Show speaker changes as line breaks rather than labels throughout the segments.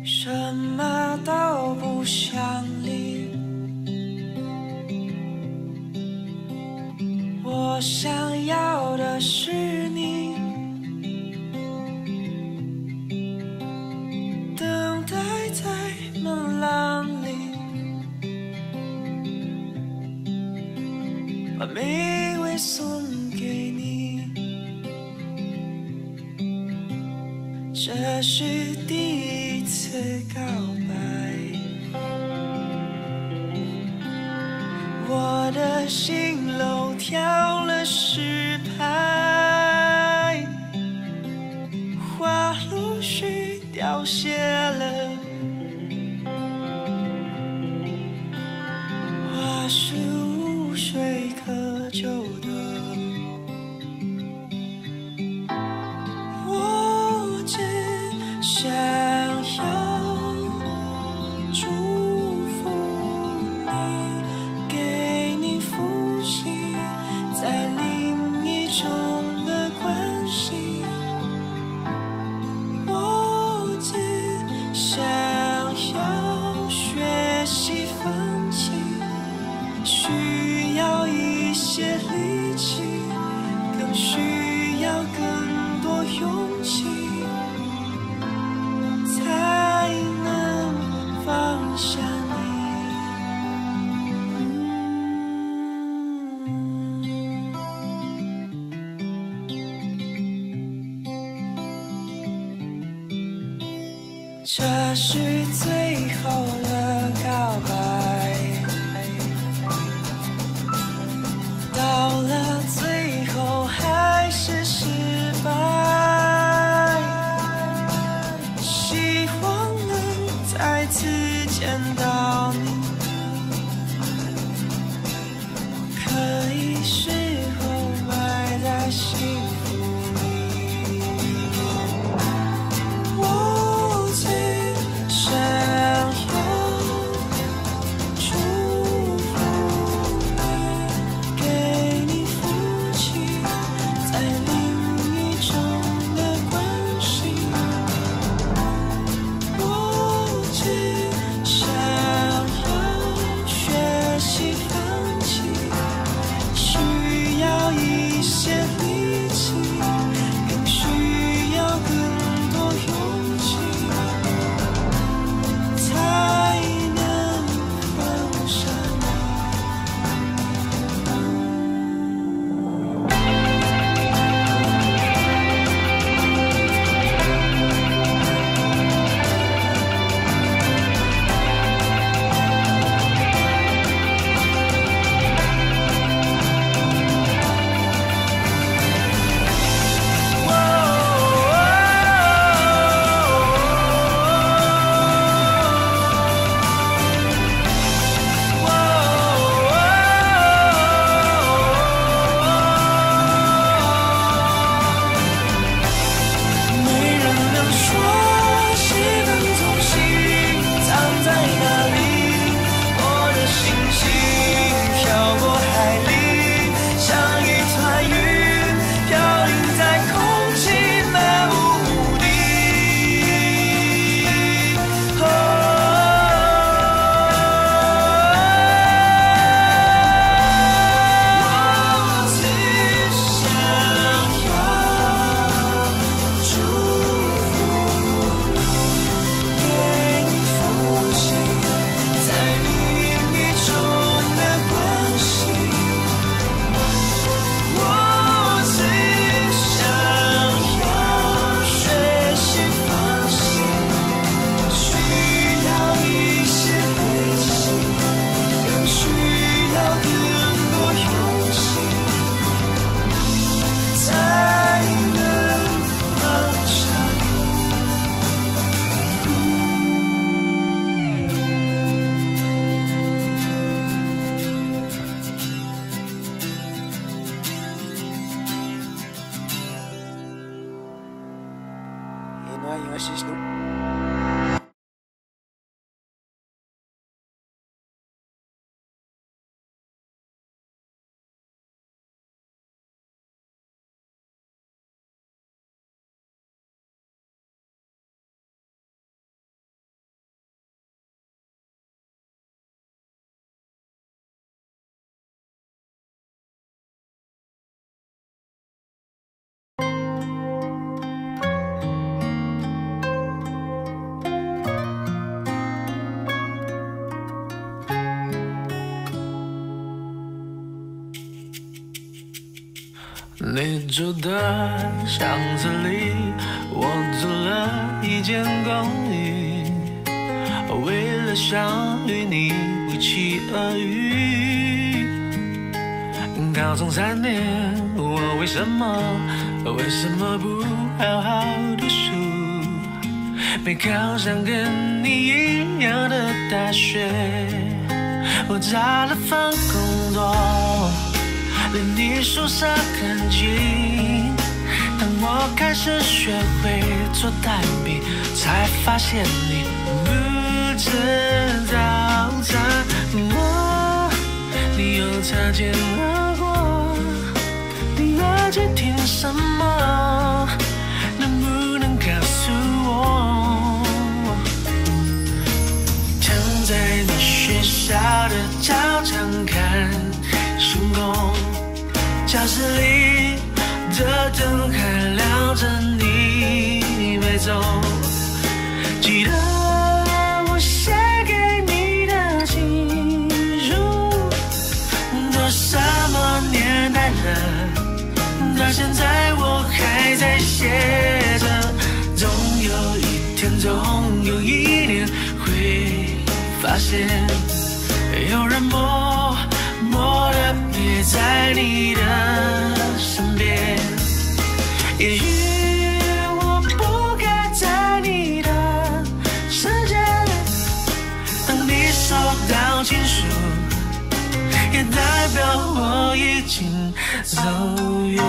什么都不想理，我想要的是你，等待在门廊里，把玫瑰送给你，这是第一次告白，我的心漏跳了10拍，花陆续凋谢了，花是无水可救的，我只想要祝福你，给你复习在另一种的关系，我只想要学习放弃，需要一些力气，更需要更多勇气，才能放下你。这是最后的告白，到了最后还是失败，希望能再次见到你，可以事后埋在幸福里，我只想要
欢游戏书。
你住的巷子里，我租了一间公寓，为了想与你不期而遇。高中3年，我为什么不好好读书？没考上跟你一样的大学，我找了份工作，离你宿舍很近。当我开始学会做蛋饼，才发现你不吃早餐。你又擦肩而过，你耳机听什么？能不能告诉我？躺在你学校的操场看星空，教室里的灯还亮着，你没走。记得我写给你的情书，都什么年代了，到现在我还在写着。总有一天，总有一年会发现，有人默默地陪在你的身边。也许我不该在你的世界，当你收到情书，也代表我已经走远。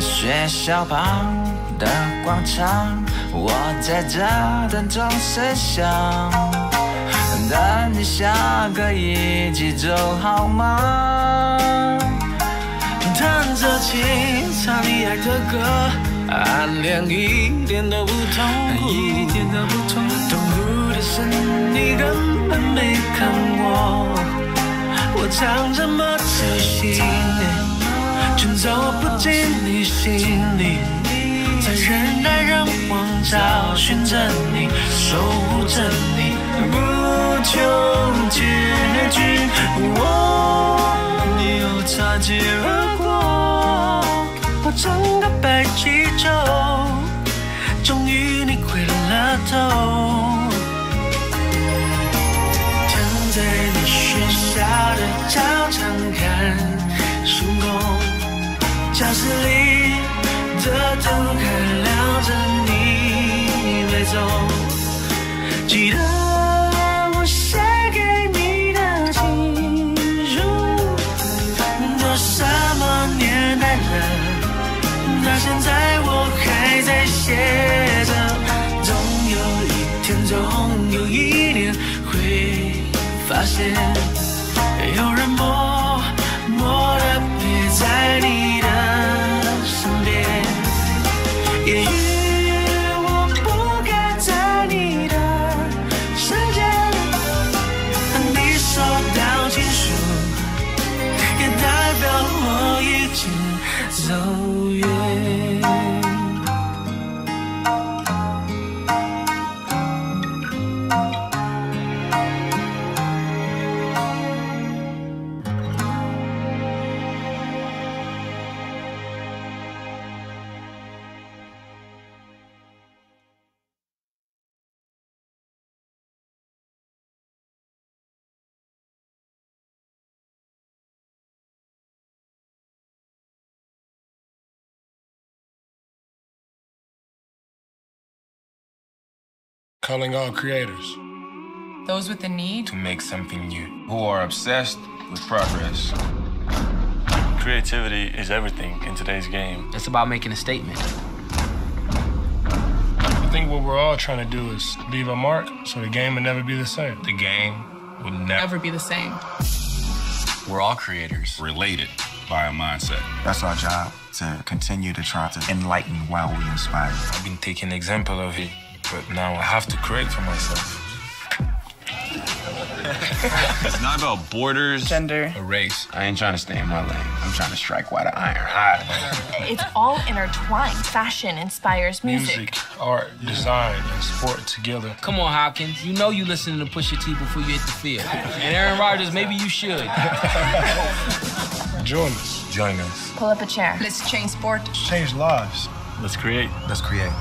学校旁的广场，我在这等钟声响，等你下课一起走好吗？弹着琴，唱你爱的歌，暗恋一点都不痛苦，痛苦的是你根本没看我唱这么走心，却走不进你心里，在人来人往找寻着你，守护着你，不求结局。你又擦肩而过，我整个白气球，终于你回了头。躺在你学校的操场看星空，教室里的灯还亮着，你没走。记得我写给你的情书，都什么年代了，到现在我还在写着。总有一天，总有一年会发现，有人默默地陪在你的身边。也许我不该在你的世界，当你收到情书，也代表我已经走远。
Calling all creators.
Those with the need
to make something new. Who are obsessed with progress.
Creativity is everything in today's game.
It's about making a statement.
I think what we're all trying to do is leave a mark so the game will never be the same.
The game will
never be the same.
We're all creators, related by a mindset.
That's our job, to continue to try to enlighten while we inspire.
I've been taking an example of it, but now I have to correct for myself. It's not about borders,
gender,
or race. I ain't trying to stay in my lane. I'm trying to strike while the iron hot.
It's all intertwined. Fashion inspires music.
Art, design, and sport together.
Come on, Hopkins. You know you listening to Pusha T before you hit the field. And Aaron Rodgers, maybe you should.
Join us.
Join us.
Pull up a chair.
Let's change sport.
Let's change lives.
Let's create.
Let's create.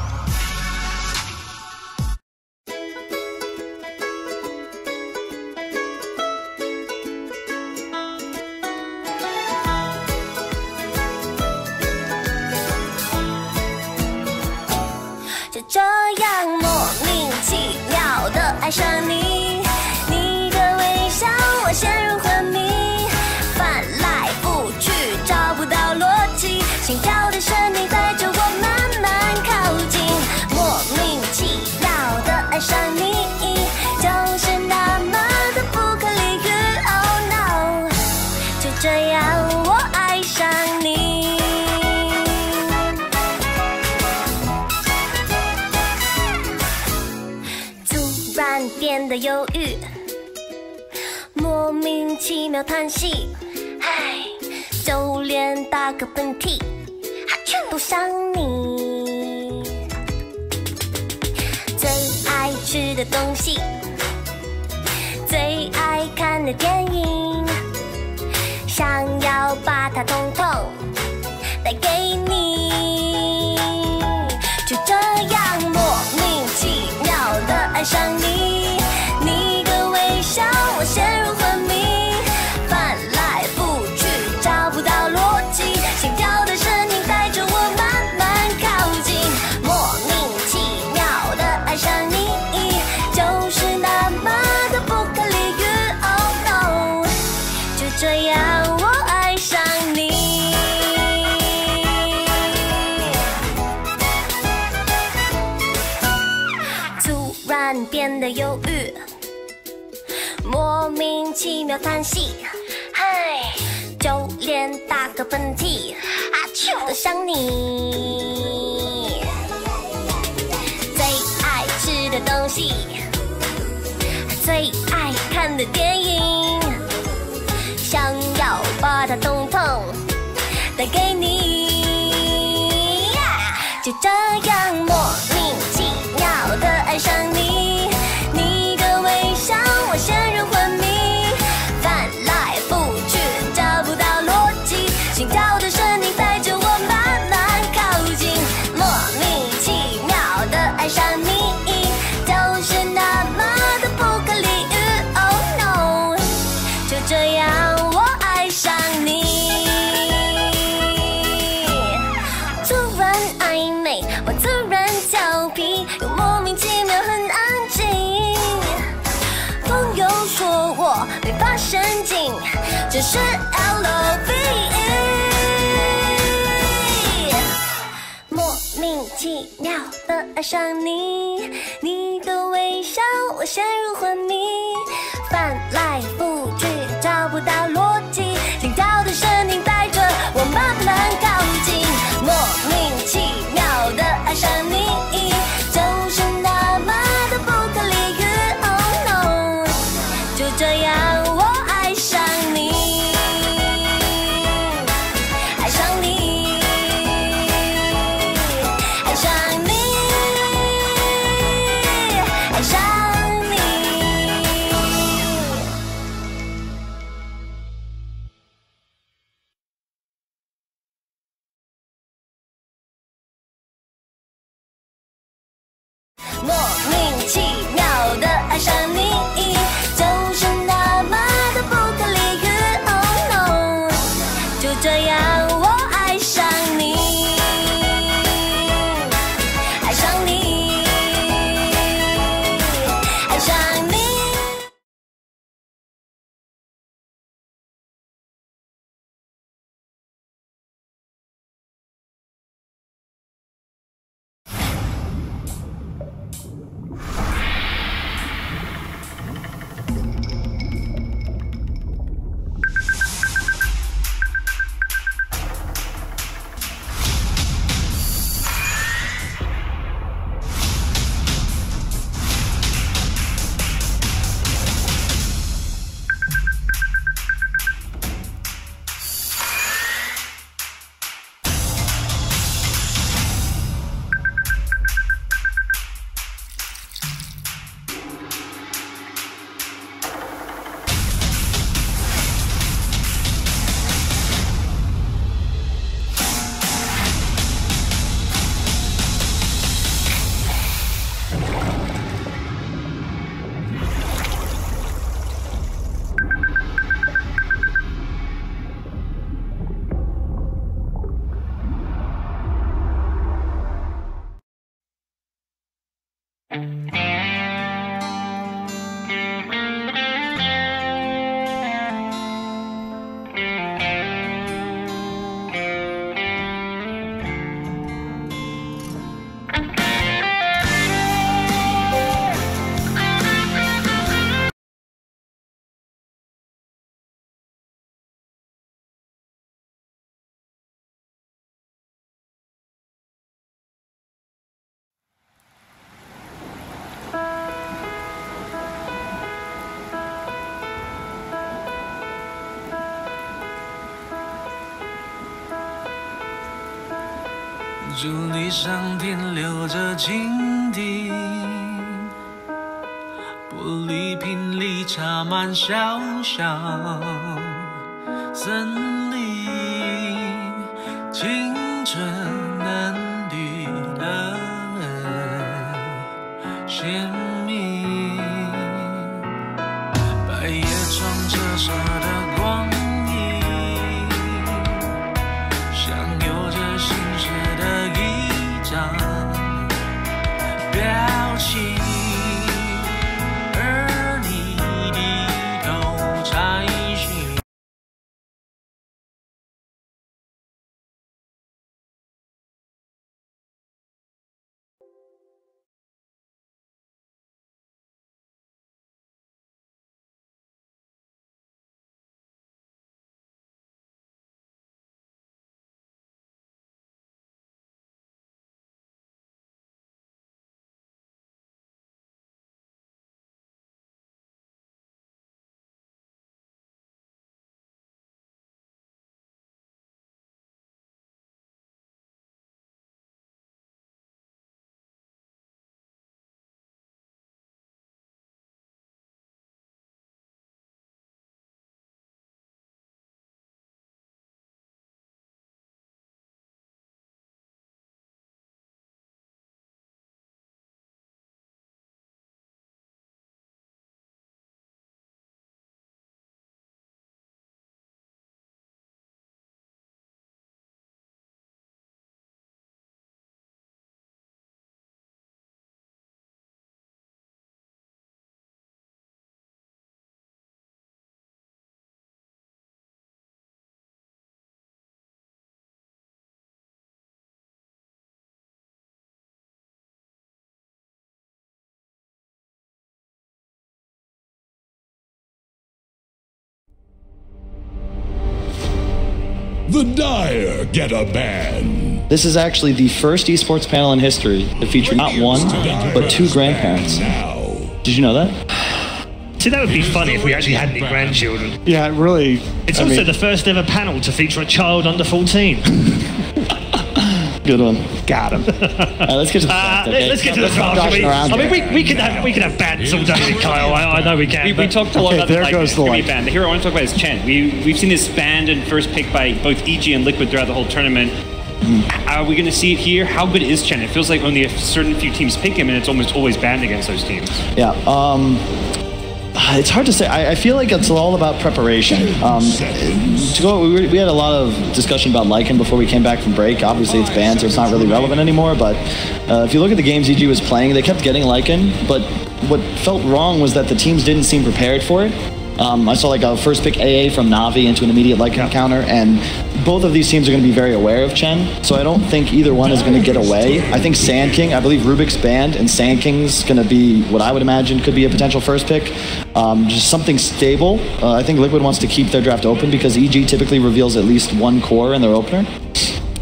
这样莫名其妙的爱上你，你的微笑我陷入昏迷，翻来覆去找不到逻辑，心跳的声音带着我慢慢靠近，莫名其妙的爱上你，就是那么的不可理喻。Oh no， 就这样我爱上你。变得忧郁，莫名其妙叹息，唉，就连打个喷嚏，都想你。最爱吃的东西，最爱看的电影，想要把它统统带给你，就这样莫名其妙的爱上你。我陷入昏迷，翻来覆去找不到逻辑，心跳的声音带着我慢慢靠近，莫名其妙的爱上你，就是那么的不可理喻。Oh no， 就这样我爱上你。突然变得忧郁，莫名其妙叹息，唉，就连打个喷嚏，都想你。最爱吃的东西，最爱看的电影，想要把它统统带给你，就这样莫名其妙的爱上你，你的微笑我陷入昏迷，翻来覆去找不到逻辑，心跳的声音带着我慢慢靠近，莫名其妙的爱上你，就是那么的不可理喻。Oh no， 就这样我爱上你。突然暧昧，我突然调皮，又莫名其妙很安静。朋友说我没发神经，这是 LOVE， 莫名其妙的爱上你，你的微笑我陷入昏迷，翻来覆去找不到逻辑，心跳的声音带着我慢慢靠近，莫名其妙的爱上你，就是那么的不可理喻。Oh no， 就这样我爱上你，爱上你，爱上你，爱上你。
祝你上天留着金地，玻璃瓶里插满小小森林，青春嫩绿的鲜明，白叶窗折射的光影，像有着心事的一张表情，而你低头摘星。
The Dire get a ban.
This is actually the first esports panel in history to feature not one, but two grandparents. Did you know that?
See, that would be funny if we actually had any grandchildren.
Yeah, really.
It's also the first ever panel to feature a child under 14.
Good one.
Got him.
Let's get to the draft. Okay?
Let's get to the draft. I mean, we could have bans all day with Kyle. I know we can.
We talked a lot about
there goes the light.
ban. The hero I want to talk about is Chen. We've seen this banned and first pick by both EG and Lquid throughout the whole tournament. Are we going to see it here? How good is Chen? It feels like only a certain few teams pick him, and it's almost always banned against those teams.
Yeah. It's hard to say. I feel like it's all about preparation. We had a lot of discussion about Lycan before we came back from break. Obviously, it's banned, so it's not really relevant anymore. But if you look at the games EG was playing, they kept getting Lycan. But what felt wrong was that the teams didn't seem prepared for it. I saw like a first pick AA from Na'Vi into an immediate Lycan counter, and both of these teams are going to be very aware of Chen, so I don't think either one is going to get away. I think Sand King, I believe Rubik's banned, and Sand King's going to be what I would imagine could be a potential first pick. Just something stable. I think Lquid wants to keep their draft open because EG typically reveals at least one core in their opener.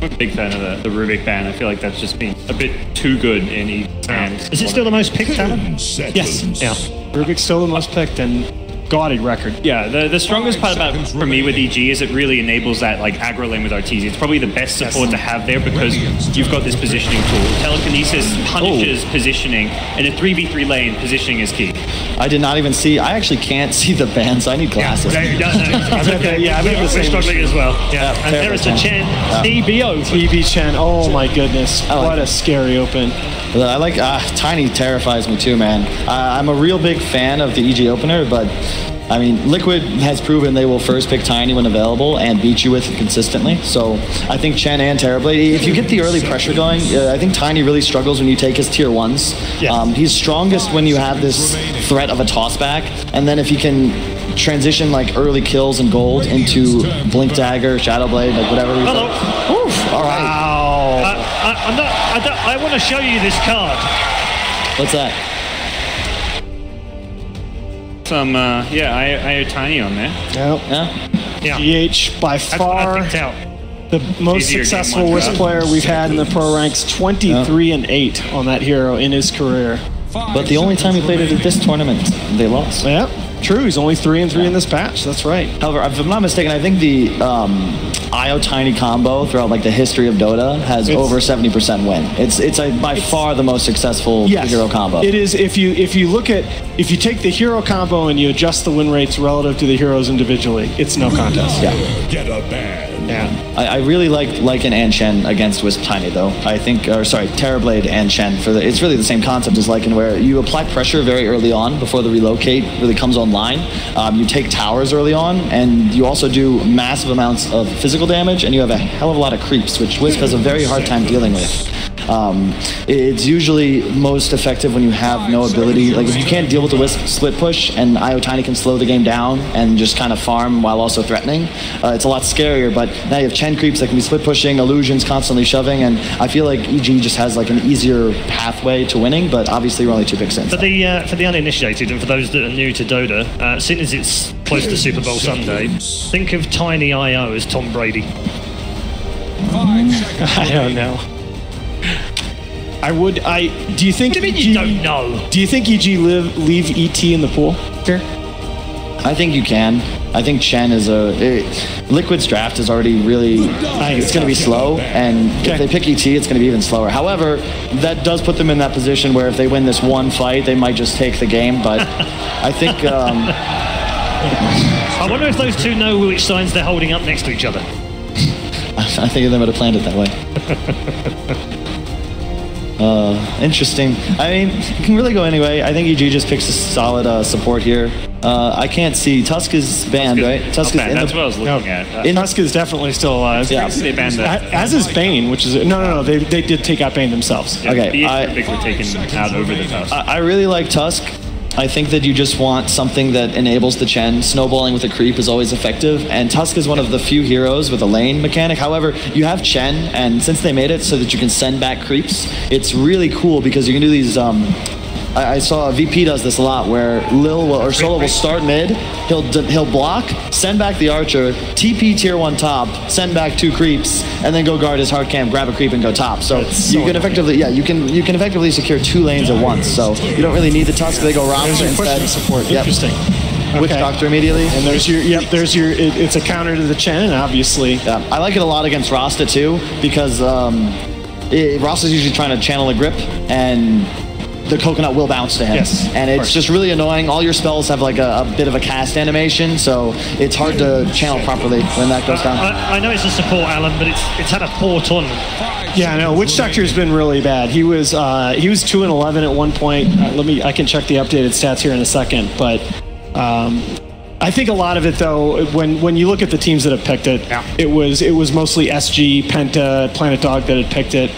I'm a big fan of the Rubik ban. I feel like that's just been a bit too good in EG's hands.
Is it still the most picked talent?
Yes. Yeah. Rubik's still the most picked, and gaudy record.
Yeah, the strongest part about for me with EG is it really enables that like aggro lane with RTZ. It's probably the best support to have there because you've got this positioning tool. Telekinesis punishes positioning, and a 3v3 lane, positioning is key.
I did not even see. I actually can't see the bans. I need glasses.
Yeah, I think we're struggling as well. Yeah, and there is the Chen TBO.
TB Chen. Oh my goodness, what a scary open.
I like Tiny terrifies me too, man. I'm a real big fan of the EG opener, but I mean, Lquid has proven they will first pick Tiny when available and beat you with it consistently. So I think Chen and Terrorblade, if you get the early pressure going, I think Tiny really struggles when you take his tier 1s. Yeah. He's strongest when you have this threat of a tossback, and then if he can transition like early kills and gold into Blink Dagger, Shadow Blade, like whatever.
Hello.
Oof, all right.
Wow. I want to show you this card.
What's that?
Some, I had Tiny on there.
Yeah.
GH by far the most successful Wisp player we've had in the pro ranks, 23-8 on that hero in his career.
But the only time he played it at this tournament, they lost.
Yeah. True, he's only 3-3 in this patch. That's right.
However, if I'm not mistaken, I think the IO Tiny combo throughout like the history of Dota has over 70% win. It's by far the most successful hero combo.
It is. If you take the hero combo and you adjust the win rates relative to the heroes individually, it's no contest.
Yeah.
Get a ban.
Yeah.
I really like Lycan and Shen against Wisp Tiny though. I think, or sorry, Terrorblade and Shen it's really the same concept as Lycan, where you apply pressure very early on before the relocate really comes online. You take towers early on, and you also do massive amounts of physical damage, and you have a hell of a lot of creeps, which Wisp has a very hard time dealing with. It's usually most effective when you have no ability. Like if you can't deal with the Wisp split push and IO Tiny can slow the game down and just kind of farm while also threatening, it's a lot scarier. But now you have Chen creeps that can be split pushing, illusions constantly shoving, and I feel like EG just has like an easier pathway to winning, but obviously we're only 2 picks in.
For the uninitiated and for those that are new to Dota, seeing as it's close to Super Bowl Sunday, think of Tiny IO as Tom Brady.
I don't know. Do you think
What do you mean you don't know?
Do you think EG leave ET in the pool here?
I think you can. I think Chen is Liquid's draft is already really, it's going to be slow, and if they pick ET, it's going to be even slower. However, that does put them in that position where if they win this one fight, they might just take the game, but I think...
I wonder if those two know which signs they're holding up next to each other.
I think they would have planned it that way. Interesting. I mean, it can really go anyway. I think EG just picks a solid support here. I can't see. Tusk is banned, right? Tusk is in
that's what I was looking at.
Tusk is definitely still alive.
Yeah.
They banned that.
As is Bane, which is... No. They did take out Bane themselves.
Yeah,
okay.
The big were taken out over the Tusk.
I really like Tusk. I think that you just want something that enables the Chen. Snowballing with a creep is always effective, and Tusk is one of the few heroes with a lane mechanic. However, you have Chen, and since they made it so that you can send back creeps, it's really cool because you can do these... I saw VP does this a lot, where Solo will start mid, he'll block, send back the archer, TP tier 1 top, send back 2 creeps, and then go guard his hard camp, grab a creep, and go top. So you can effectively, you can effectively secure 2 lanes at once. So you don't really need the Tusk. They go Rasta instead.
Support. Interesting.
Witch Doctor immediately.
And there's your it's a counter to the Chen, obviously.
Yeah, I like it a lot against Rasta too, because Rasta's usually trying to channel a grip, and the coconut will bounce to him.
Yes,
and it's just really annoying. All your spells have like a bit of a cast animation, so it's hard to channel properly when that goes down.
I know it's a support, Alan, but it's had a poor tournament.
Yeah, I know. Witch Doctor's been really bad. He was 2-11 at one point. I can check the updated stats here in a second, but I think a lot of it though, when you look at the teams that have picked it, it was mostly SG, Penta, Planet Dog that had picked it.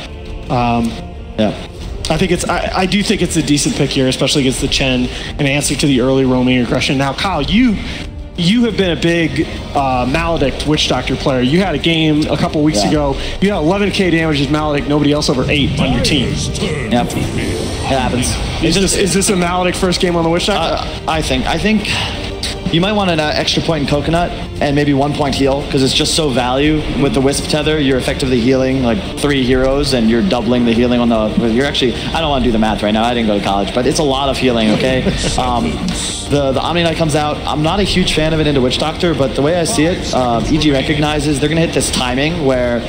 Yeah.
I do think it's a decent pick here, especially against the Chen, an answer to the early roaming aggression. Now, Kyle, you have been a big Maledict Witch Doctor player. You had a game a couple weeks ago. You had 11k damage as Maledict, nobody else over 8 on your team.
Yep. It happens.
Is this a Maledict first game on the Witch Doctor?
I think you might want an extra point in Coconut and maybe 1 point heal, because it's just so value with the Wisp tether. You're effectively healing like 3 heroes, and you're doubling the healing on the... You're actually... I don't want to do the math right now. I didn't go to college, but it's a lot of healing, okay? The Omni Knight comes out. I'm not a huge fan of it into Witch Doctor, but the way I see it, EG recognizes they're going to hit this timing where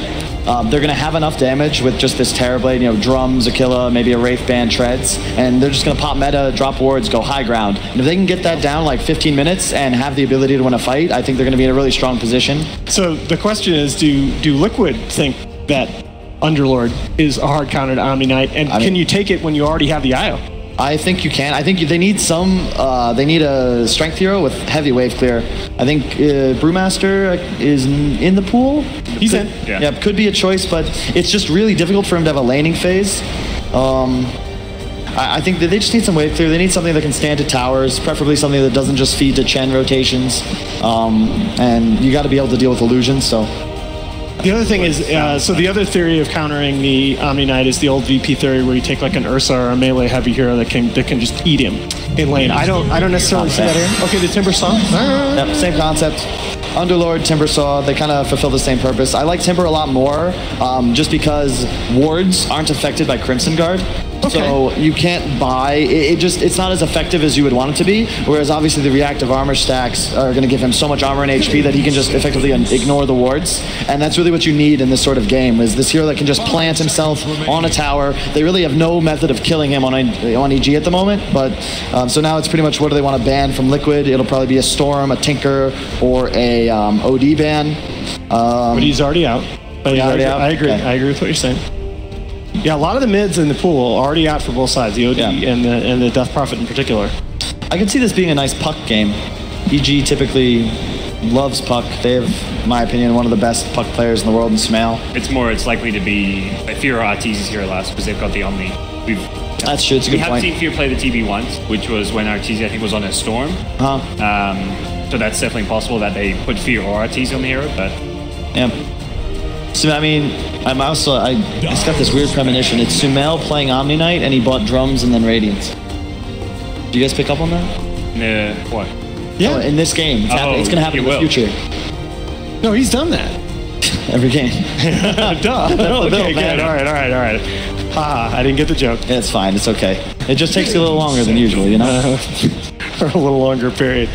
they're going to have enough damage with just this Terrorblade, drums, Aquila, maybe a Wraith Band, Treads, and they're just going to pop meta, drop wards, go high ground. And if they can get that down like 15 minutes and have the ability to win a fight, I think they're going to be in a really strong position.
So the question is, do Liquid think that Underlord is a hard counter to Omni Knight, and can you take it when you already have the IO?
I think you can. I think they need they need a strength hero with heavy wave clear. I think Brewmaster is in the pool.
He's in.
Yeah, could be a choice, but it's just really difficult for him to have a laning phase. I think that they just need some wave clear. They need something that can stand to towers, preferably something that doesn't just feed to Chen rotations. And you got to be able to deal with illusions, so...
The other thing is, so the other theory of countering the Omni Knight is the old VP theory, where you take like an Ursa or a melee heavy hero that can just eat him in lane. I don't necessarily see that here. Okay, the Timber Saw.
Yep, same concept. Underlord, Timber Saw, they kind of fulfill the same purpose. I like Timber a lot more, just because wards aren't affected by Crimson Guard. So you can't buy it's not as effective as you would want it to be. Whereas obviously the reactive armor stacks are going to give him so much armor and HP that he can just effectively ignore the wards. And that's really what you need in this sort of game, is this hero that can just plant himself on a tower. They really have no method of killing him on EG at the moment. But so now it's pretty much, what do they want to ban from Lquid? It'll probably be a Storm, a Tinker, or a OD ban.
But he's already out. Yeah, I agree. Okay. I agree with what you're saying. Yeah, a lot of the mids in the pool are already out for both sides, the OD and the Death Prophet in particular.
I can see this being a nice puck game. EG typically loves puck. They have, in my opinion, one of the best puck players in the world in Smail.
It's likely to be Fear or Arteezy's here last because they've got the Omni.
That's true. It's a good point.
We have seen Fear play the TB once, which was when Arteezy, I think, was on a Storm. So that's definitely possible that they put Fear or Arteezy on the hero, but...
Yeah. So, I mean, I just got this weird premonition. It's Sumail playing Omni Knight, and he bought drums and then Radiance. Do you guys pick up on that?
What?
Yeah. In this game. It's going to happen in the future.
No, he's done that.
Every game.
Duh. Okay, good. All right. I didn't get the joke.
Yeah, it's fine. It's okay. It just takes you a little longer than usual, you know?
For a little longer period.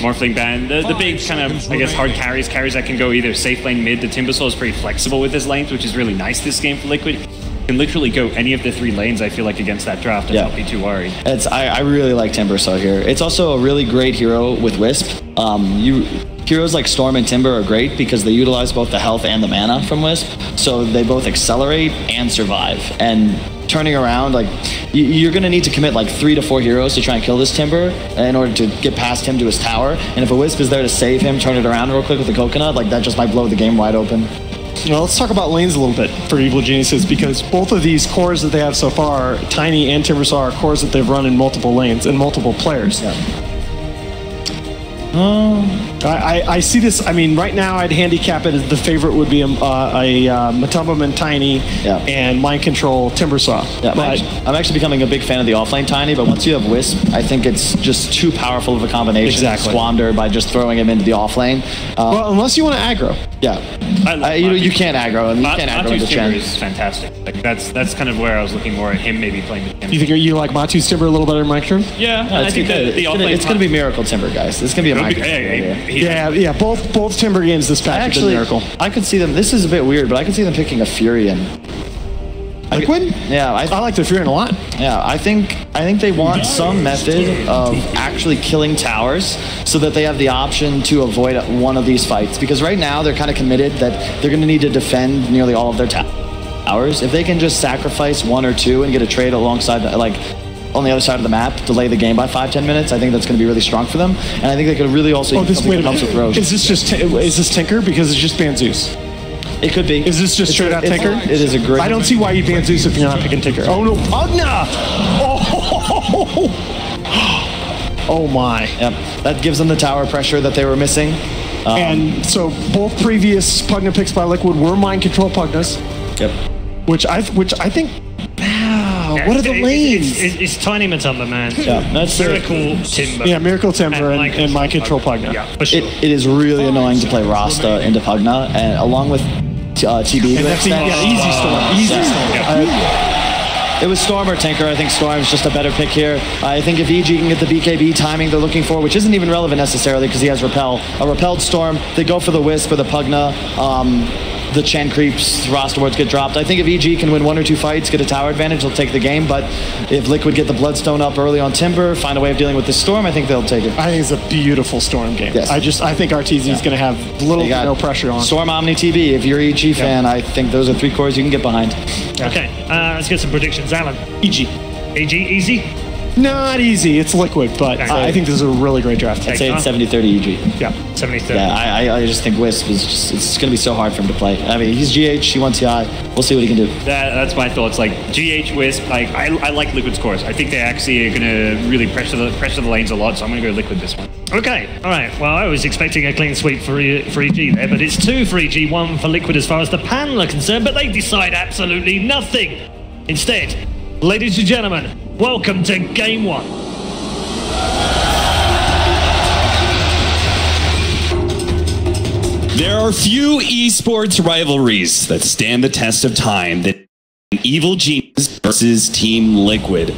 Morphling ban. The big kind of, I guess, hard carries that can go either safe lane mid. The Timbersaw is pretty flexible with his lanes, which is really nice this game for Lquid. Can literally go any of the 3 lanes, I feel like, against that draft and not be too worried.
I really like Timbersaw here. It's also a really great hero with Wisp. Heroes like Storm and Timber are great because they utilize both the health and the mana from Wisp, so they both accelerate and survive. And turning around, like, you're going to need to commit like 3 to 4 heroes to try and kill this Timber in order to get past him to his tower. And if a Wisp is there to save him, turn it around real quick with the coconut, like, that just might blow the game wide open.
Well, let's talk about lanes a little bit for Evil Geniuses, because both of these cores that they have so far, Tiny and Timbersaw, are cores that they've run in multiple lanes and multiple players. I see this. I mean, right now I'd handicap it as the favorite would be a Matumbaman Tiny and Mind Control Timbersaw.
Yeah, I'm actually becoming a big fan of the offlane Tiny, but once you have Wisp, I think it's just too powerful of a combination to squander by just throwing him into the offlane.
Well, unless you want to aggro.
Yeah. You can't aggro. You can't aggro into Chen.
Is fantastic. Like that's kind of where I was looking more at him maybe playing the Timber.
You think you like Matu's Timber a little better than Micro?
Yeah, I think
it's going to be Miracle Timber, guys. It's going to be a Micro.
Yeah. Both Timber games this patch have been Miracle.
I could see them. This is a bit weird, but I could see them picking a Furion.
Lquid?
Yeah, I
like the Furion a lot.
Yeah, I think they want some method of actually killing towers so that they have the option to avoid one of these fights. Because right now they're kind of committed that they're going to need to defend nearly all of their towers. If they can just sacrifice 1 or 2 and get a trade alongside, on the other side of the map, delay the game by 5-10 minutes, I think that's going to be really strong for them. And I think they could really also use something that helps with Roche.
Is this Tinker? Because it's just ban Zeus.
It could be.
Is this just straight out Tinker?
It is a great...
I don't see why you ban Zeus if you're not picking Tinker. Oh no, Pugna! Oh my.
Yep. That gives them the tower pressure that they were missing.
And so both previous Pugna picks by Lquid were Mind Control Pugnas.
Yep.
Which I think... what are the lanes?
It's Tiny Matumba, man.
Yeah, that's
Miracle Timber.
Yeah, Miracle Timber and Mind Control Pugna.
Yeah, for sure.
It is really annoying to play Rasta into Pugna, and along with TB.
And that's easy Storm. Easy Storm.
It was Storm or Tinker. I think Storm's just a better pick here. I think if EG can get the BKB timing they're looking for, which isn't even relevant necessarily because he has Repel. A Repelled Storm, they go for the Wisp or the Pugna. The Chen creeps, roster wards get dropped. I think if EG can win 1 or 2 fights, get a tower advantage, they'll take the game. But if Lquid get the Bloodstone up early on Timber, find a way of dealing with this Storm, I think they'll take it.
I think it's a beautiful Storm game.
Yes.
I think Arteezy is going to have little to no pressure on.
Storm Omni TB, if you're an EG fan, I think those are 3 cores you can get behind.
Okay, let's get some predictions. Alan.
EG.
EG, easy?
Not easy. It's Lquid, but I think this is a really great draft.
I'd say it's 70-30 EG.
Yeah,
70-30.
Yeah, I just think Wisp is just, it's going to be so hard for him to play. I mean, he's GH, he wants TI. We'll see what he can do.
That's my thoughts. Like, GH, Wisp, I like Liquid's cores. I think they actually are going to really pressure the lanes a lot, so I'm going to go Liquid this one.
Okay, all right. Well, I was expecting a clean sweep for EG there, but it's 2 for EG, 1 for Lquid as far as the panel are concerned, but they decide absolutely nothing. Instead, ladies and gentlemen, welcome to Game 1.
There are few esports rivalries that stand the test of time that and Evil Genius versus Team Lquid.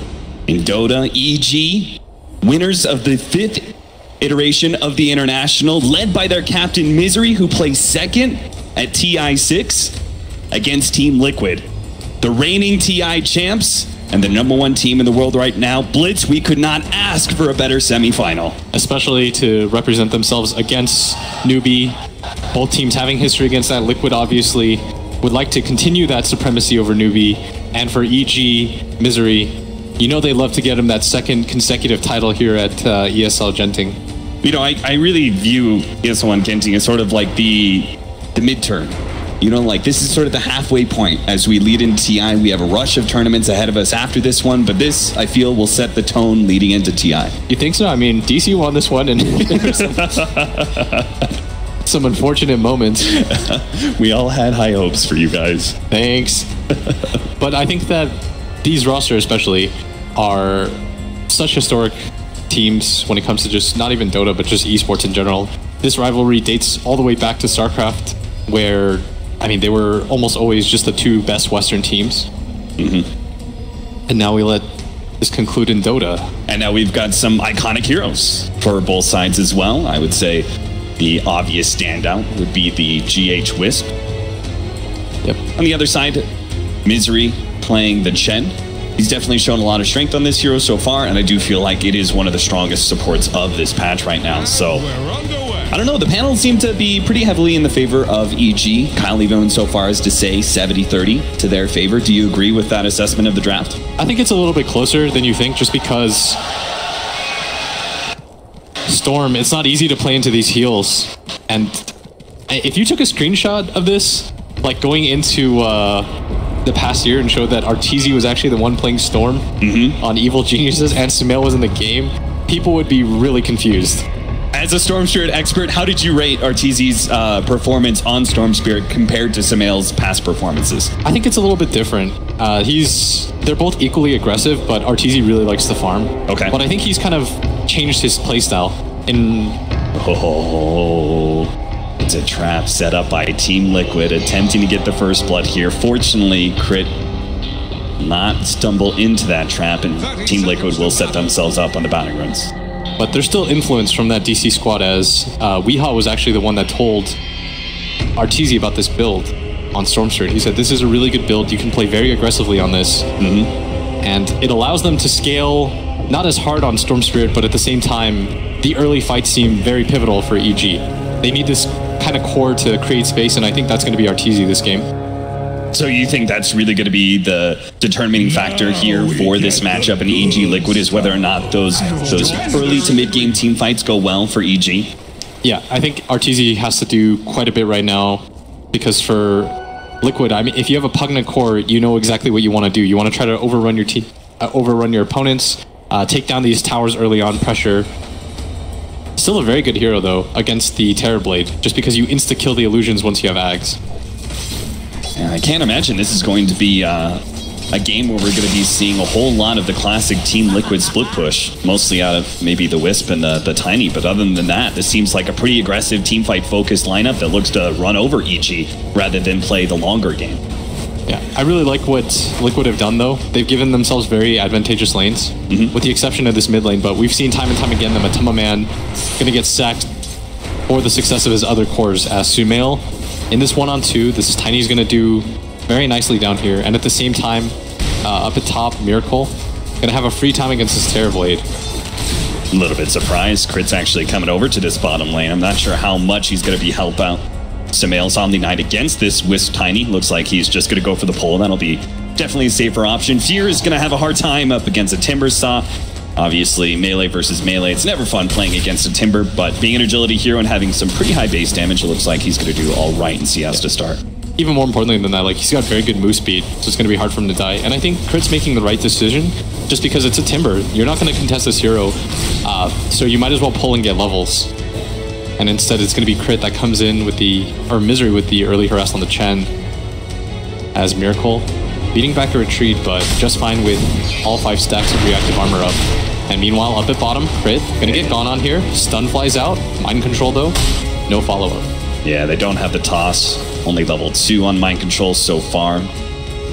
In Dota, EG, winners of the 5th iteration of the International, led by their captain Misery, who plays second at TI6 against Team Lquid. The reigning TI champs and the #1 team in the world right now. Blitz, we could not ask for a better semifinal.
Especially to represent themselves against Newbie. Both teams having history against that. Lquid obviously would like to continue that supremacy over Newbie. And for EG, Misery, you know they love to get him that 2nd consecutive title here at ESL Genting.
You know, I really view ESL and Genting as sort of like the midterm. You know, like this is sort of the halfway point as we lead into TI. We have a rush of tournaments ahead of us after this one, but this, I feel, will set the tone leading into TI.
You think so? I mean, DC won this one and some unfortunate moments.
We all had high hopes for you guys.
Thanks. But I think that these rosters especially are such historic teams when it comes to just not even Dota, but just esports in general. This rivalry dates all the way back to StarCraft, where I mean, they were almost always just the 2 best Western teams. And now we let this conclude in Dota.
And now we've got some iconic heroes for both sides as well. I would say the obvious standout would be the GH Wisp.
Yep.
On the other side, Misery playing the Chen. He's definitely shown a lot of strength on this hero so far, and I do feel like it is one of the strongest supports of this patch right now. So I don't know, the panel seem to be pretty heavily in the favor of EG. Kyle even so far as to say 70-30 to their favor. Do you agree with that assessment of the draft?
I think it's a little bit closer than you think, just because Storm, it's not easy to play into these heals. And if you took a screenshot of this, like going into the past year and showed that Arteezy was actually the one playing Storm on Evil Geniuses and Sumail was in the game, people would be really confused.
As a Storm Spirit expert, how did you rate Arteezy's performance on Storm Spirit compared to Sumail's past performances?
I think it's a little bit different. They're both equally aggressive, but Arteezy really likes to farm.
Okay.
But I think he's kind of changed his playstyle.
It's a trap set up by Team Lquid, attempting to get the first blood here. Fortunately, Crit not stumble into that trap, and Team Lquid will set themselves up on the battlegrounds.
But there's still influence from that DC squad, as Weehaw was actually the one that told Arteezy about this build on Storm Spirit. He said, this is a really good build. You can play very aggressively on this. And it allows them to scale not as hard on Storm Spirit, but at the same time, the early fights seem very pivotal for EG. They need this kind of core to create space, and I think that's going to be Arteezy this game.
So you think that's really going to be the determining factor here for this matchup in EG Lquid, is whether or not those early to mid-game team fights go well for EG?
Yeah, I think Arteezy has to do quite a bit right now, because for Lquid, I mean, if you have a Pugna core, you know exactly what you want to do. You want to try to overrun your opponents, take down these towers early on, pressure. Still a very good hero, though, against the Terrorblade, just because you insta-kill the illusions once you have Ags.
Yeah, I can't imagine this is going to be a game where we're going to be seeing a whole lot of the classic Team Lquid split push, mostly out of maybe the Wisp and the Tiny, but other than that, this seems like a pretty aggressive teamfight focused lineup that looks to run over EG rather than play the longer game.
Yeah, I really like what Lquid have done, though. They've given themselves very advantageous lanes, with the exception of this mid lane, but we've seen time and time again the Matuma Man going to get sacked for the success of his other cores, as Sumail in this 1-on-2, this is Tiny's going to do very nicely down here, and at the same time, up at top, Miracle going to have a free time against this Terrorblade.
A little bit surprised. Crit's actually coming over to this bottom lane. I'm not sure how much he's going to be help out. Sumail's Omni Knight against this Wisp Tiny. Looks like he's just going to go for the pull. That'll be definitely a safer option. Fear is going to have a hard time up against a Timber Saw. Obviously, melee versus melee. It's never fun playing against a Timber, but being an agility hero and having some pretty high base damage, it looks like he's going to do all right in CS to start.
Even more importantly than that, like, he's got very good move speed, so it's going to be hard for him to die. And I think Crit's making the right decision, just because it's a Timber. You're not going to contest this hero, so you might as well pull and get levels. And instead, it's going to be Crit that comes in with Misery with the early harass on the Chen, as Miracle beating back a retreat, but just fine with all 5 stacks of reactive armor up. And meanwhile, up at bottom, Crit gonna get gone on here. Stun flies out. Mind control, though. No follow-up.
Yeah, they don't have the toss. Only level 2 on mind control so far.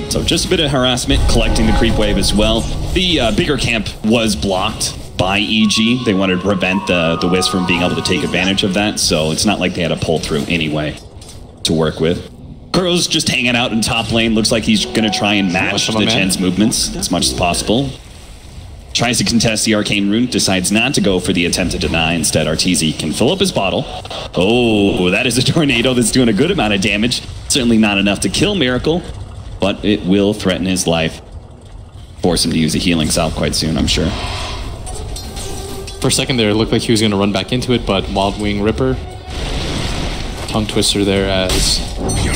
So just a bit of harassment, collecting the creep wave as well. The bigger camp was blocked by EG. They wanted to prevent the Wisp from being able to take advantage of that, so it's not like they had a pull through anyway to work with. Kuro's just hanging out in top lane. Looks like he's going to try and match the Chen's movements as much as possible. Tries to contest the Arcane Rune, decides not to go for the attempt to deny. Instead, Arteezy can fill up his bottle. Oh, that is a tornado that's doing a good amount of damage. Certainly not enough to kill Miracle, but it will threaten his life. Force him to use a healing salve quite soon, I'm sure.
For a second there, it looked like he was going to run back into it, but Wild Wing Ripper. Tongue Twister there as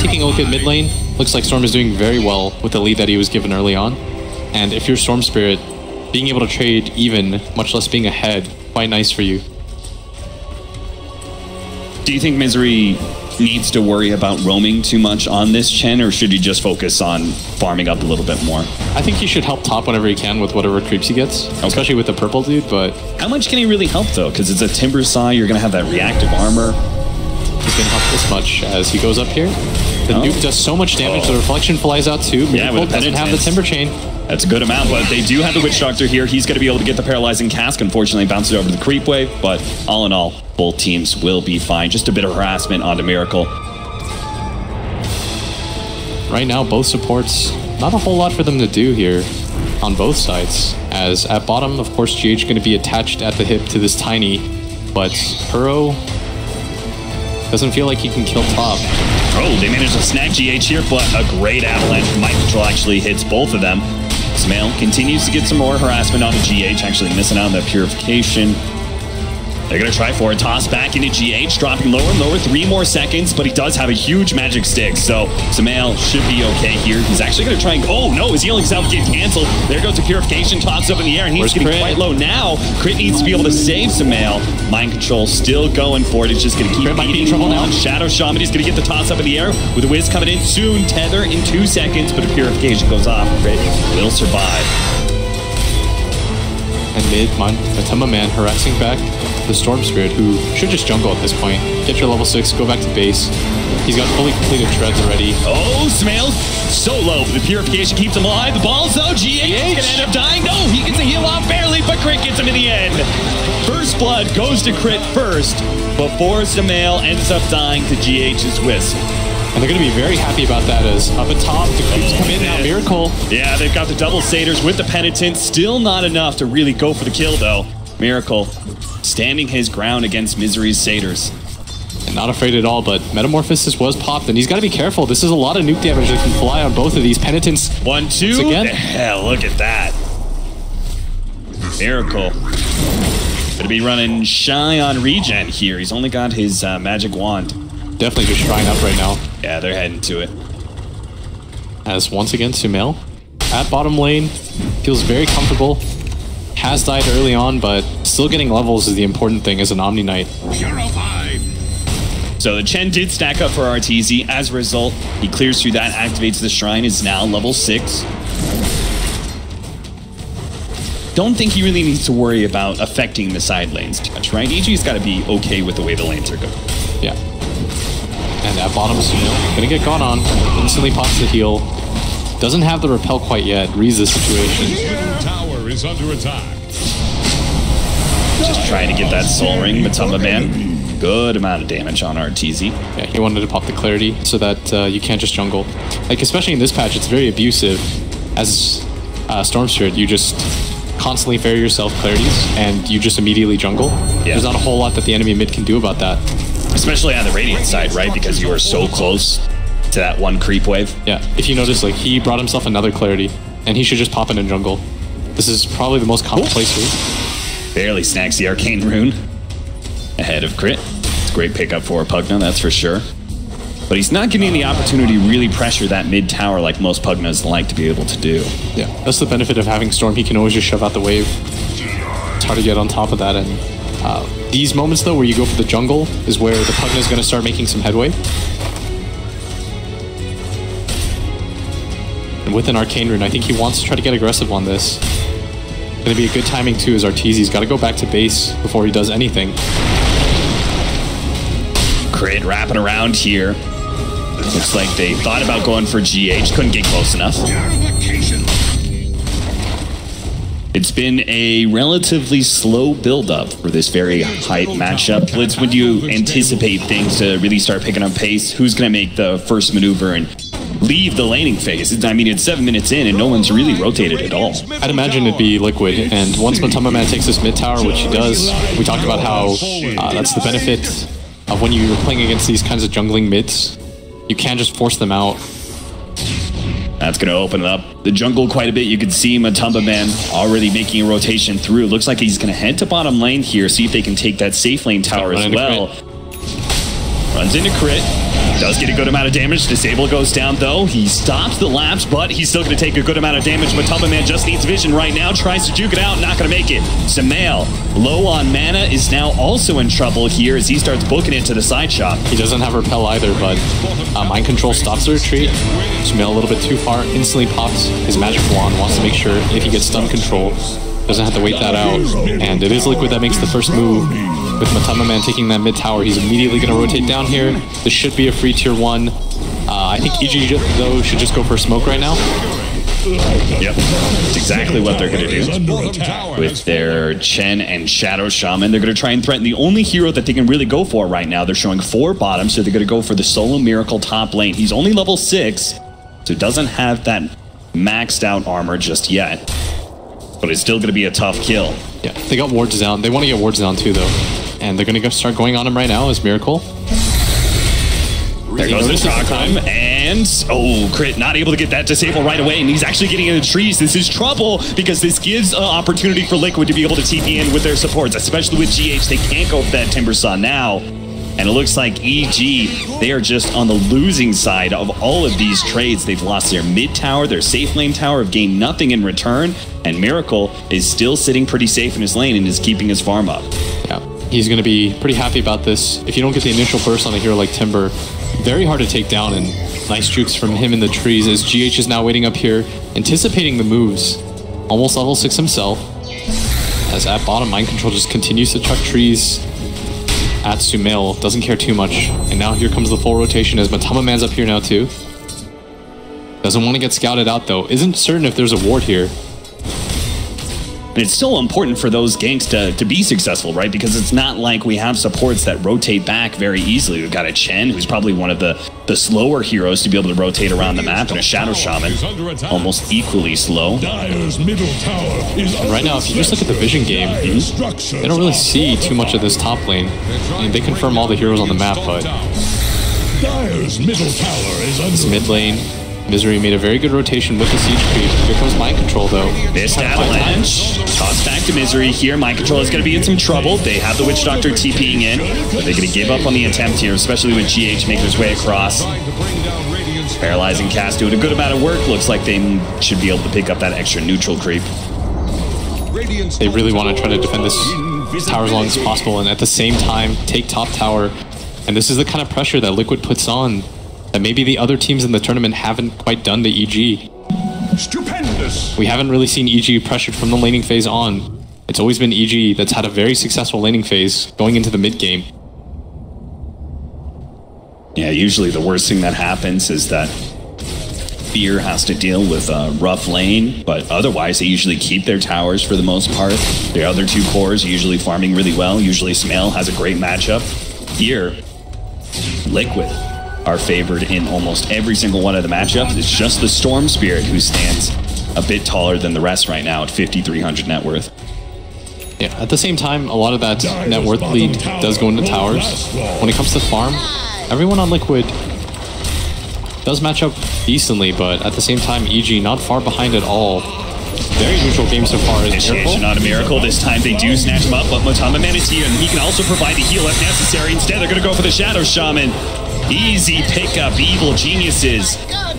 taking a look at mid lane. Looks like Storm is doing very well with the lead that he was given early on. And if you're Storm Spirit, being able to trade even, much less being ahead, quite nice for you.
Do you think Misery needs to worry about roaming too much on this Chen, or should he just focus on farming up a little bit more?
I think he should help top whenever he can with whatever creeps he gets, especially with the purple dude, but...
How much can he really help, though? Because it's a Timber Saw, you're going to have that reactive armor.
He can help this much as he goes up here. The nuke does so much damage, the reflection flies out too.
Yeah,
Miracle doesn't have the Timber Chain.
That's a good amount, but they do have the Witch Doctor here. He's going to be able to get the Paralyzing Cask. Unfortunately, bounce it over to the Creep Wave, but all in all, both teams will be fine. Just a bit of harassment onto Miracle.
Right now, both supports, not a whole lot for them to do here on both sides. As at bottom, of course, GH going to be attached at the hip to this Tiny, but Kuro doesn't feel like he can kill top.
Oh, they managed to snag GH here, but a great avalanche from Mind Control actually hits both of them. Smail continues to get some more harassment onto GH, actually missing out on that purification. They're going to try for a toss back into GH, dropping lower and lower, 3 more seconds, but he does have a huge magic stick, so Samael should be okay here. He's actually going to try and... Oh, no, his healing salve gets canceled. There goes the purification, tossed up in the air, and he's getting quite low now. Crit needs to be able to save Samael. Mind Control still going for it. It's just going to keep beating trouble now. Shadow Shaman is going to get the toss up in the air with the Wiz coming in soon. Tether in 2 seconds, but the purification goes off. Crit will survive.
And mid, Matema Man harassing back the Storm Spirit, who should just jungle at this point. Get your level 6, go back to base. He's got fully completed treads already.
Oh, Smail's so low, but the purification keeps him alive. The ball's though, GH is gonna end up dying. No, he gets a heal off barely, but Crit gets him in the end. First blood goes to Crit first, before Samael ends up dying to GH's Wisp.
And they're going to be very happy about that as up at top, the creeps come in now, Miracle.
Yeah, they've got the double Satyrs with the Penitent. Still not enough to really go for the kill, though. Miracle standing his ground against Misery's Satyrs.
And not afraid at all, but Metamorphosis was popped, and he's got to be careful. This is a lot of nuke damage that can fly on both of these Penitents.
1-2. Again. Hell, look at that. Miracle. Gonna be running shy on regen here. He's only got his magic wand.
Definitely just shrine up right now.
Yeah, they're heading to it.
As once again, Sumail at bottom lane, feels very comfortable. Has died early on, but still getting levels is the important thing as an Omni Knight.
So the Chen did stack up for Arteezy. As a result, he clears through that, activates the shrine, is now level 6. Don't think he really needs to worry about affecting the side lanes too much, right? EG's got to be okay with the way the lanes are going.
Yeah. And at bottom, Sumail gonna get gone on. Instantly pops the heal. Doesn't have the repel quite yet. Reads the situation.
Tower is under attack.
Just trying to get that soul ring, Matamba Man. Good amount of damage on Arteezy.
Yeah, he wanted to pop the clarity so that you can't just jungle. Like, especially in this patch, it's very abusive. As Storm Spirit, you just constantly ferry yourself clarities and you just immediately jungle. Yeah. There's not a whole lot that the enemy mid can do about that.
Especially on the Radiant side, right? Because you are so close to that one creep wave.
Yeah, if you notice, like, he brought himself another clarity, and he should just pop in and jungle. This is probably the most common place here.
Barely snacks the Arcane Rune ahead of Crit. It's a great pickup for Pugna, that's for sure. But he's not getting the opportunity to really pressure that mid tower like most Pugnas like to be able to do.
Yeah, that's the benefit of having Storm. He can always just shove out the wave. It's hard to get on top of that, and these moments, though, where you go for the jungle is where the Pugna is going to start making some headway. And with an Arcane Rune, I think he wants to try to get aggressive on this. Going to be a good timing, too, as Arteezy's got to go back to base before he does anything.
Crit wrapping around here. Looks like they thought about going for GH, couldn't get close enough. It's been a relatively slow build-up for this very hype matchup. Blitz, when do you anticipate things to really start picking up pace? Who's going to make the first maneuver and leave the laning phase? I mean, it's 7 minutes in and no one's really rotated at all.
I'd imagine it'd be Lquid, and once Matama Man takes this mid tower, which he does, we talked about how that's the benefit of when you're playing against these kinds of jungling mids. You can't just force them out.
That's going to open up the jungle quite a bit. You can see Matamba Man already making a rotation through. Looks like he's going to head to bottom lane here, see if they can take that safe lane tower as well. Runs into crit. Does get a good amount of damage. Disable goes down though. He stops the lapse, but he's still going to take a good amount of damage. Matamba Man just needs vision right now. Tries to juke it out. Not going to make it. Semail, low on mana, is now also in trouble here as he starts booking it to the side shop.
He doesn't have repel either, but mind control stops the retreat. Semail a little bit too far. Instantly pops his magic wand. Wants to make sure if he gets stun control, doesn't have to wait that out. And it is Lquid that makes the first move. With Matama Man taking that mid tower, he's immediately going to rotate down here. This should be a free tier 1. I think EG, though, should just go for smoke right now.
Yep, that's exactly what they're going to do. With their Chen and Shadow Shaman, they're going to try and threaten the only hero that they can really go for right now. They're showing 4 bottom, so they're going to go for the Solo Miracle top lane. He's only level 6, so doesn't have that maxed out armor just yet. But it's still going to be a tough kill.
Yeah, they got wards down. They want to get wards down too, though. And they're going to start going on him right now as Miracle.
There goes the shock time, and crit not able to get that disable right away, and he's actually getting in the trees. This is trouble because this gives an opportunity for Lquid to be able to TP in with their supports, especially with GH. They can't go for that Timbersaw now. And it looks like EG, they are just on the losing side of all of these trades. They've lost their mid tower, their safe lane tower, have gained nothing in return, and Miracle is still sitting pretty safe in his lane and is keeping his farm up.
Yeah, he's going to be pretty happy about this. If you don't get the initial burst on a hero like Timber, very hard to take down, and nice jukes from him in the trees as GH is now waiting up here, anticipating the moves. Almost level 6 himself, as at bottom, Mind Control just continues to chuck trees at Sumail, doesn't care too much. And now here comes the full rotation as Matama Man's up here now too. Doesn't want to get scouted out though. Isn't certain if there's a ward here.
And it's still important for those ganks to be successful, right? Because it's not like we have supports that rotate back very easily. We've got a Chen, who's probably one of the slower heroes to be able to rotate around the map, and a Shadow Shaman, almost equally slow.
And right now, if you just look at the vision game, they don't really see too much of this top lane. I mean, they confirm all the heroes on the map, but this mid lane, Misery made a very good rotation with the siege creep. Here comes Mind Control though.
Missed avalanche. Toss back to Misery here. Mind Control is going to be in some trouble. They have the Witch Doctor TPing in. They're going to give up on the attempt here, especially with GH making his way across. Paralyzing cast doing a good amount of work. Looks like they should be able to pick up that extra neutral creep.
They really want to try to defend this tower as long as possible and at the same time take top tower. And this is the kind of pressure that Lquid puts on that maybe the other teams in the tournament haven't quite done to EG.
Stupendous.
We haven't really seen EG pressured from the laning phase on. It's always been EG that's had a very successful laning phase going into the mid game.
Yeah, usually the worst thing that happens is that Fear has to deal with a rough lane, but otherwise they usually keep their towers for the most part. Their other 2 cores are usually farming really well. Usually Smail has a great matchup. Here, Lquid are favored in almost every single one of the matchups. It's just the Storm Spirit who stands a bit taller than the rest right now at 5,300 net worth.
Yeah, at the same time, a lot of that net worth lead does go into towers. When it comes to farm, everyone on Lquid does match up decently, but at the same time, EG not far behind at all. Very neutral game so far.
Initiation on a Miracle. This time they do snatch him up, but Matama Man is here, and he can also provide the heal if necessary. Instead, they're going to go for the Shadow Shaman. Easy pickup, Evil Geniuses.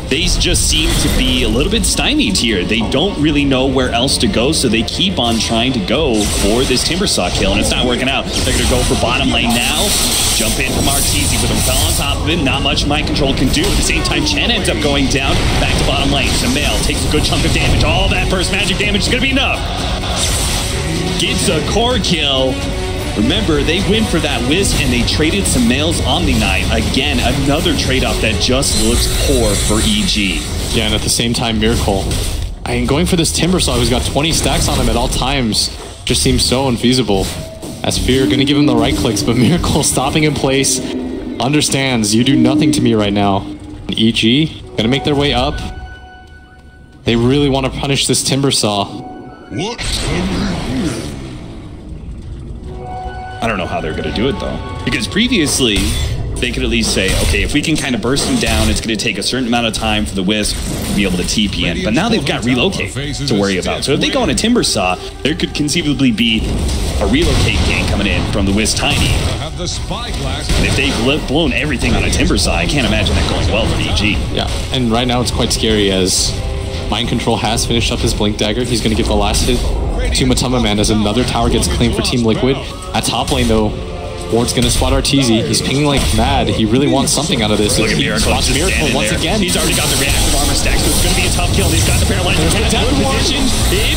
They just seem to be a little bit stymied here. They don't really know where else to go, so they keep on trying to go for this Timbersaw kill, and it's not working out. They're going to go for bottom lane now. Jump in from Arteezy with a repel on top of it. Not much Mind Control can do. At the same time, Chen ends up going down. Back to bottom lane. Semail takes a good chunk of damage. All that first magic damage is going to be enough. Gets a core kill. Remember, they went for that Wisp and they traded Semifinal's Omni-Knight. Again, another trade-off that just looks poor for EG.
Yeah, and at the same time, Miracle. I mean, going for this Timbersaw who's got 20 stacks on him at all times just seems so unfeasible. As Fear gonna give him the right clicks, but Miracle stopping in place, understands you do nothing to me right now. And EG gonna make their way up. They really want to punish this Timbersaw.
What?
I don't know how they're going to do it, though. Because previously, they could at least say, okay, if we can kind of burst him down, it's going to take a certain amount of time for the Wisp to be able to TP in. But now they've got Relocate to worry about. So if they go on a Timbersaw, there could conceivably be a Relocate gang coming in from the Wisp Tiny. And if they've blown everything on a Timbersaw, I can't imagine that going well for EG.
Yeah, and right now it's quite scary as Mind Control has finished up his Blink Dagger. He's going to give the last hit to Matama Man as another tower gets claimed for Team Liquid. At top lane, though, Ward's going to spot Arteezy. He's pinging like mad. He really wants something out of this.
Look at Miracle.
Spots Miracle once again.
He's already got the reactive armor stack, so it's going to be a tough kill. He's got the paralyzed attack. Good position.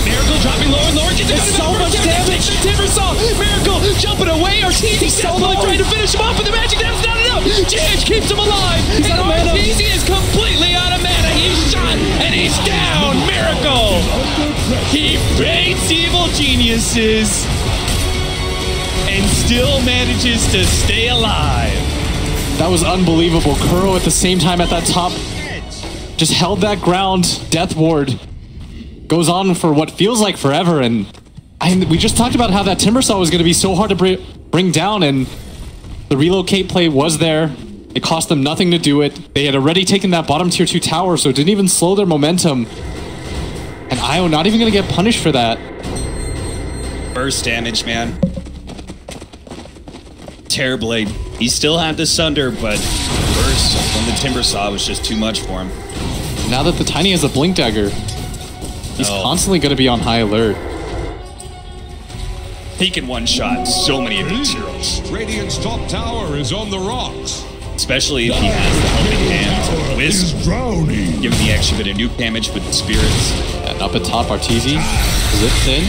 Miracle dropping lower and lower. Gets so much damage. Timbersaw. Miracle jumping away. Arteezy solo trying to finish him off, but the magic damage not enough. GH keeps him alive. And Arteezy is completely out of mana. He's shot and he's down. Miracle. He baits evil geniuses and still manages to stay alive.
That was unbelievable. Kuro at the same time at that top just held that ground. Death Ward goes on for what feels like forever, and we just talked about how that Timbersaw was going to be so hard to bring down, and the Relocate play was there. It cost them nothing to do it. They had already taken that bottom tier 2 tower, so it didn't even slow their momentum. And Io not even going to get punished for that.
Burst damage, man. Terrorblade. He still had the Sunder, but burst from the Timbersaw was just too much for him.
Now that the Tiny has a Blink Dagger, he's constantly going to be on high alert.
He can one-shot so many of these heroes.
Radiant's top tower is on the rocks.
Especially if he has the helping hand. Wisp giving the extra bit of nuke damage with the spirits.
And up at top, Arteezy zips in.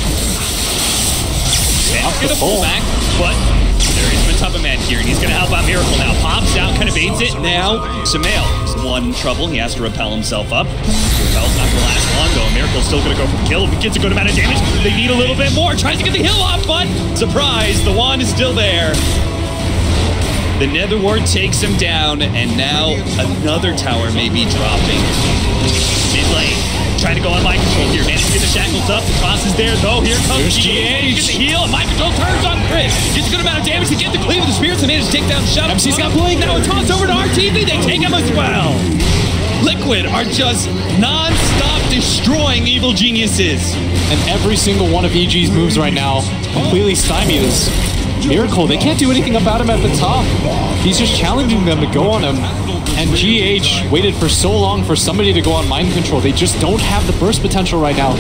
Off the pull back, but there is Matama Man here, and he's going to help out Miracle now. Pops out, kind of baits it. Now, Semifinal is one trouble. He has to repel himself up. Repel's not going to last long, though. Miracle's still going to go for the kill. He gets a good amount of damage. They need a little bit more. Tries to get the heal off, but surprise, the wand is still there. The Nether Ward takes him down, and now another tower may be dropping. Mid lane, trying to go on Mind Control here. Managed to get the shackles up. The cross is there, though. Here comes GH. Gets the heal, and Mind Control turns on Chris. Gets a good amount of damage to get the cleave of the spirits and manage to take down Shuttle.
MC's got Blink.
Now it tossed over to RTV. They take him as well. Liquid are just non-stop destroying evil geniuses.
And every single one of EG's moves right now completely stymied this. Miracle, they can't do anything about him at the top. He's just challenging them to go on him. And GH waited for so long for somebody to go on Mind Control. They just don't have the burst potential right now.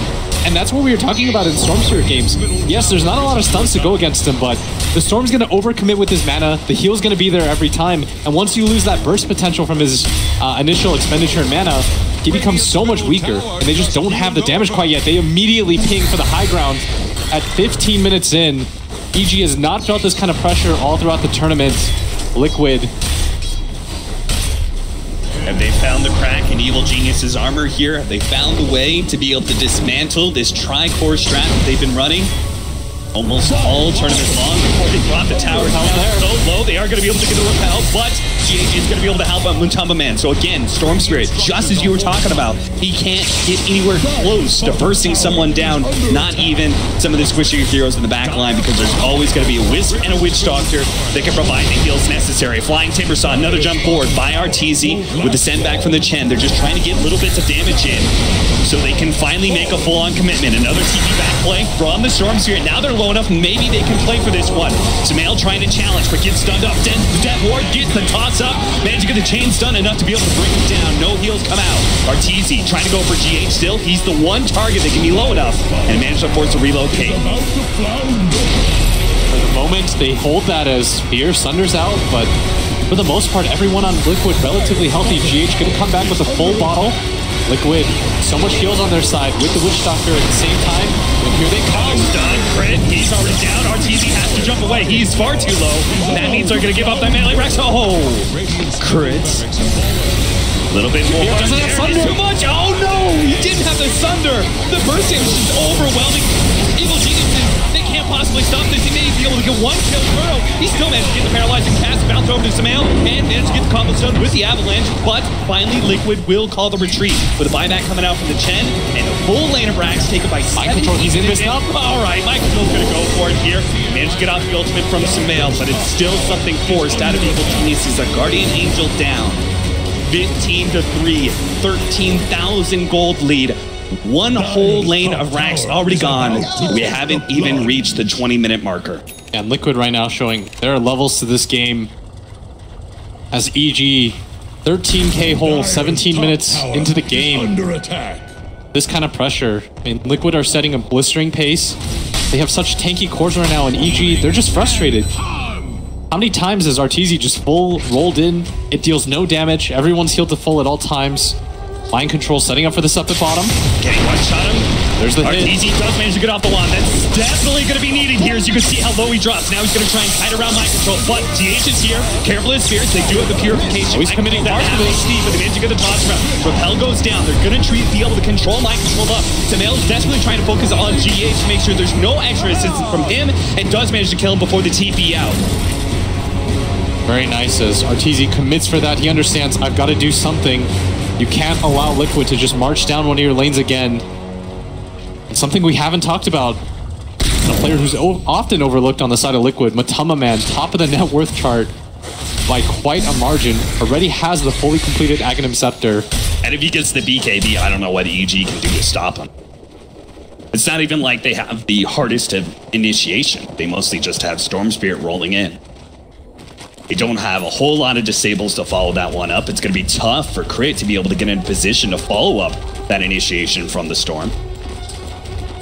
And that's what we were talking about in Storm Spirit games. Yes, there's not a lot of stunts to go against him, but the Storm's going to overcommit with his mana. The heal's going to be there every time. And once you lose that burst potential from his initial expenditure in mana, he becomes so much weaker. And they just don't have the damage quite yet. They immediately ping for the high ground at 15 minutes in. EG has not felt this kind of pressure all throughout the tournament. Liquid.
Have they found the crack in Evil Genius's armor here? Have they found a way to be able to dismantle this tri-core strat that they've been running almost all tournament long before they brought the tower down so low? They are going to be able to get a repel, but GH is going to be able to help out Matama Man. So again, Storm Spirit, just as you were talking about, he can't get anywhere close to bursting someone down, not even some of the squishier heroes in the back line, because there's always going to be a Wisp and a Witch Doctor that can provide the heals necessary. Flying Timbersaw, another jump forward by Arteezy with the send back from the Chen. They're just trying to get little bits of damage in so they can finally make a full-on commitment. Another TP back play from the Storm Spirit. Now they're low enough, maybe they can play for this one. Semifinal trying to challenge, but gets stunned up. Death Ward gets the toss up. Managed to get the chain stun enough to be able to bring him down. No heals come out. Arteezy trying to go for GH still. He's the one target that can be low enough and managed to force a relocate.
For the moment, they hold that as Fear Sunders out, but for the most part, everyone on Liquid relatively healthy. GH gonna come back with a full bottle. Lquid, so much heals on their side with the Witch Doctor at the same time. And here they come.
Done, crit. He's already down. RTZ has to jump away. He's far too low. That means they're going to give up that melee Rex. Oh, crits. A little bit more.
Doesn't have Thunder.
Too much. Oh no, he didn't have the Thunder. The burst damage is overwhelming. Evil Geniuses, they can't possibly stop this. He may be able to get one kill through. He still managed to get the paralyzing cast, bounce over to Samael, and managed to get the combo stone with the avalanche. But finally, Lquid will call the retreat with a buyback coming out from the Chen and a full lane of Rax taken by
Mind Control. He's in this up.
All right, Mind Control's going to go for it here. Managed to get off the ultimate from Samael, but it's still something forced out of Evil Geniuses. A Guardian Angel down. 15-3, 13,000 gold lead. One whole lane of Rax already gone. We haven't even reached the 20-minute marker.
And Lquid right now showing there are levels to this game. As EG, 13k hole, 17 minutes into the game. This kind of pressure. I mean, Lquid are setting a blistering pace. They have such tanky cores right now, and EG, they're just frustrated. How many times has RTZ just full rolled in? It deals no damage. Everyone's healed to full at all times. Mind Control setting up for this up at bottom.
Getting one shot him.
There's the
hit. RTZ does manage to get off the wand. That's definitely going to be needed here, as you can see how low he drops. Now he's going to try and kite around Mind Control, but GH is here. Careful of his spirits. They do have the purification.
Oh, he's committing hard to this.
But they manage to get the dodge round. Repel goes down. They're going to be able to control Mind Control up. Samael is desperately trying to focus on GH to make sure there's no extra assistance from him, and does manage to kill him before the TP out.
Very nice as RTZ commits for that. He understands, I've got to do something. You can't allow Lquid to just march down one of your lanes again. And something we haven't talked about. A player who's often overlooked on the side of Lquid, Matama Man, top of the net worth chart by quite a margin, already has the fully completed Aghanim Scepter.
And if he gets the BKB, I don't know what EG can do to stop him. It's not even like they have the hardest of initiation. They mostly just have Storm Spirit rolling in. They don't have a whole lot of disables to follow that one up. It's going to be tough for Crit to be able to get in position to follow up that initiation from the Storm.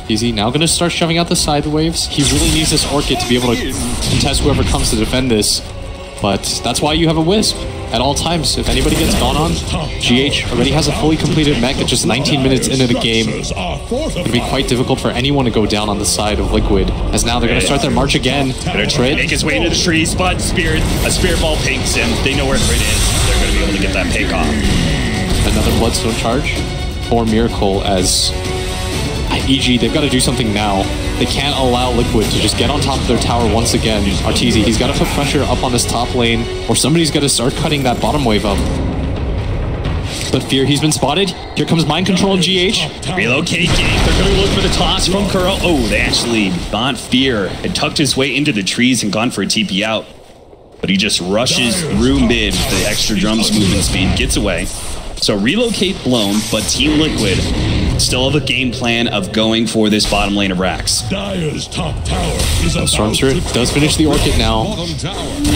Easy now going to start shoving out the side waves. He really needs this Orchid to be able to contest whoever comes to defend this. But that's why you have a Wisp at all times. If anybody gets gone on, GH already has a fully completed mech at just 19 minutes into the game. It's going to be quite difficult for anyone to go down on the side of Lquid, as now they're going to start their march again.
Gonna try to make his way into the trees, but a Spirit Ball pinks him. They know where Crit is. They're going to be able to get that pick off.
Another Bloodstone charge for Miracle, as EG, they've got to do something now. They can't allow Lquid to just get on top of their tower once again. RTZ, he's got to put pressure up on this top lane, or somebody's got to start cutting that bottom wave up. But Fear, he's been spotted. Here comes Mind Control and GH.
Relocate game. They're going to look for the toss from Kuro. Oh, they actually got Fear and tucked his way into the trees and gone for a TP out. But he just rushes through mid with the extra drums movement speed, gets away. So relocate blown, but Team Lquid still have a game plan of going for this bottom lane of Rax.
Dire's top tower is
Storm Spirit does finish the Orchid now.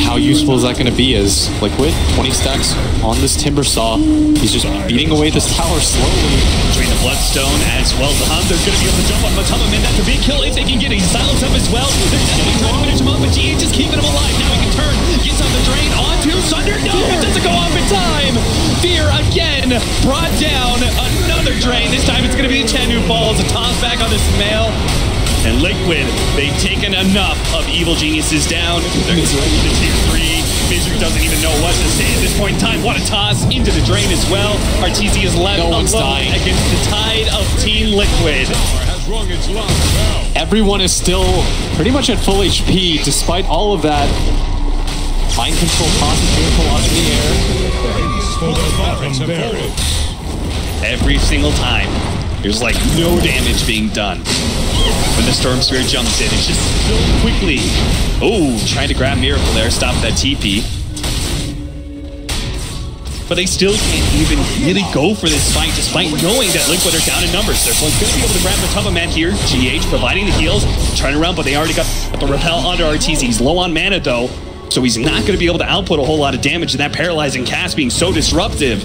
How useful is that going to be as Lquid, 20 stacks on this Timber Saw. He's just beating away this tower slowly.
Between the Bloodstone as well as the Hunt, they're going to be able to jump on Matama Man. That's a big kill if they can get it. He silenced him as well. They're definitely trying to finish him up, but GH is keeping him alive. Now he can turn, gets on the drain onto Sunder. No, it doesn't go off in time. Fear again brought down another drain. This time it's going to be Chen who falls. A toss back on this Samael. And Lquid, they've taken enough of Evil Geniuses down. They're going to go to tier 3. Misery doesn't even know what to say at this point in time. What a toss into the drain as well. RTZ is left alone against the tide of Team Lquid.
Everyone is still pretty much at full HP despite all of that. Mind Control tosses Miracle off in the air.
Every single time, there's like no damage being done. When the Storm Spirit jumps in, it's just so quickly. Oh, trying to grab Miracle there, stop that TP. But they still can't even really go for this fight, despite knowing that Lquid are down in numbers. They're going to be able to grab the Matama Man here. GH providing the heals, trying around, but they already got the repel onto RTZ. He's low on mana though, so he's not going to be able to output a whole lot of damage. And that paralyzing cast being so disruptive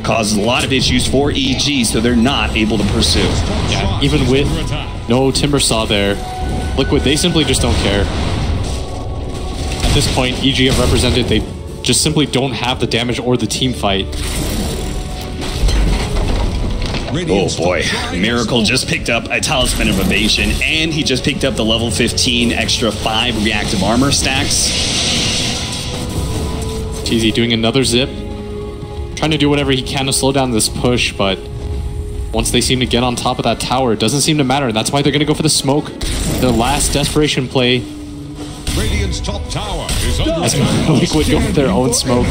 causes a lot of issues for EG, so they're not able to pursue.
Yeah, even with no Timber Saw there, Lquid, they simply just don't care. At this point, EG have represented, they just simply don't have the damage or the team fight.
Oh boy, Miracle just picked up a Talisman of Evasion, and he just picked up the level 15 extra 5 reactive armor stacks.
TZ doing another zip. Trying to do whatever he can to slow down this push, but once they seem to get on top of that tower, it doesn't seem to matter. That's why they're going to go for the smoke. The last desperation play.
Radiant's top tower is under
as Lquid go for their own smoke.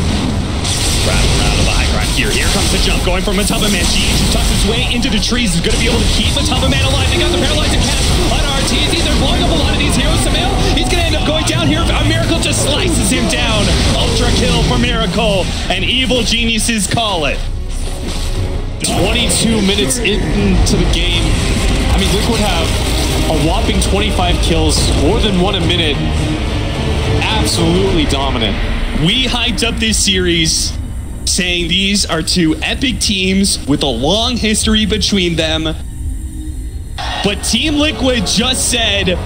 Rattle out of the high ground here. Here comes the jump going from Mataba Man. GH tucks his way into the trees. He's going to be able to keep Mataba Man alive. They got the paralyzing cast on RTZ. They're blowing up a lot of these heroes. Samael, he's going to end up going down here. A Miracle just slices him down. Ultra kill for Miracle. And evil geniuses call it.
22 minutes into the game. I mean, Lquid have a whopping 25 kills, more than one a minute. Absolutely dominant.
We hyped up this series saying these are two epic teams with a long history between them. But Team Lquid just said,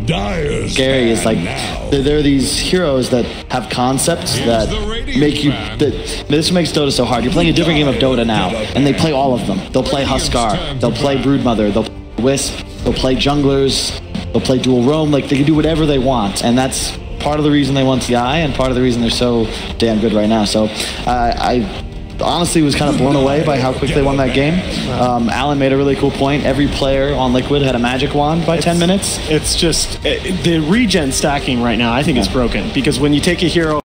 Gary is like, there are these heroes that have concepts that make you, this makes Dota so hard. You're playing a different game of Dota now, and they play all of them. They'll play Huskar, they'll play Broodmother, they'll play Wisp, they'll play junglers, they'll play dual roam, like they can do whatever they want, and that's part of the reason they won TI and part of the reason they're so damn good right now. So I honestly was kind of blown away by how quick they won that game. Alan made a really cool point. Every player on Lquid had a magic wand by 10 minutes.
It's just, the regen stacking right now, I think it's broken, because when you take a hero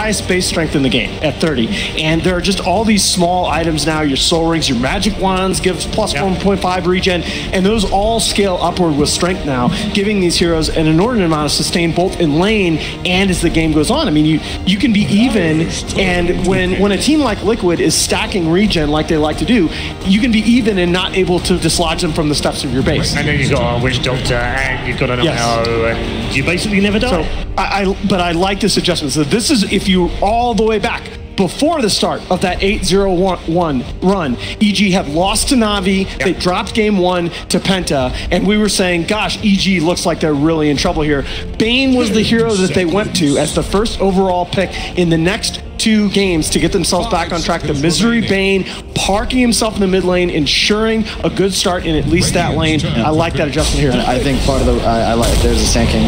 highest base strength in the game at 30, and there are just all these small items now. Your soul rings, your magic wands gives plus 1.5 regen, and those all scale upward with strength now, giving these heroes an inordinate amount of sustain both in lane and as the game goes on. I mean, you can be even, and when a team like Lquid is stacking regen like they like to do, you can be even and not able to dislodge them from the steps of your base.
And then you've got a Witch Doctor, and you've got an MO, and you basically never die.
So but I like this adjustment. So this is, if you all the way back before the start of that 8-0-1 run, EG had lost to Na'Vi, they dropped game 1 to Penta, and we were saying, gosh, EG looks like they're really in trouble here. Bane was the hero that they went to as the first overall pick in the next 2 games to get themselves back on track. The Misery Bane parking himself in the mid lane, ensuring a good start in at least that lane. I like that adjustment here.
I think part of the, I like, there's a Sand King,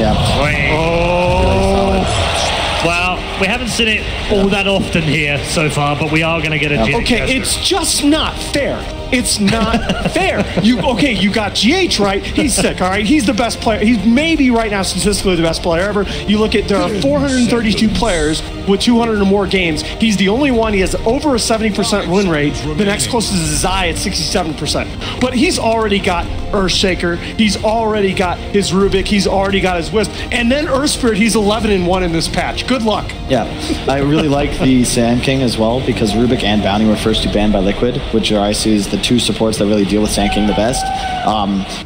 Well, we haven't seen it all that often here so far, but we are going to get a GH.
Okay, it's just not fair. It's not fair. You got GH right. He's sick, all right? He's the best player. He's maybe right now statistically the best player ever. You look at, there are 432 players with 200 or more games. He's the only one. He has over a 70% win rate. The next closest is Zai at 67%. But he's already got Earthshaker. He's already got his Rubik. He's already got his Wisp. And then Earth Spirit, he's 11-1 in this patch. Good luck.
Yeah, I really like the Sand King as well, because Rubik and Bounty were first to banned by Lquid, which I see is the 2 supports that really deal with Sand King the best.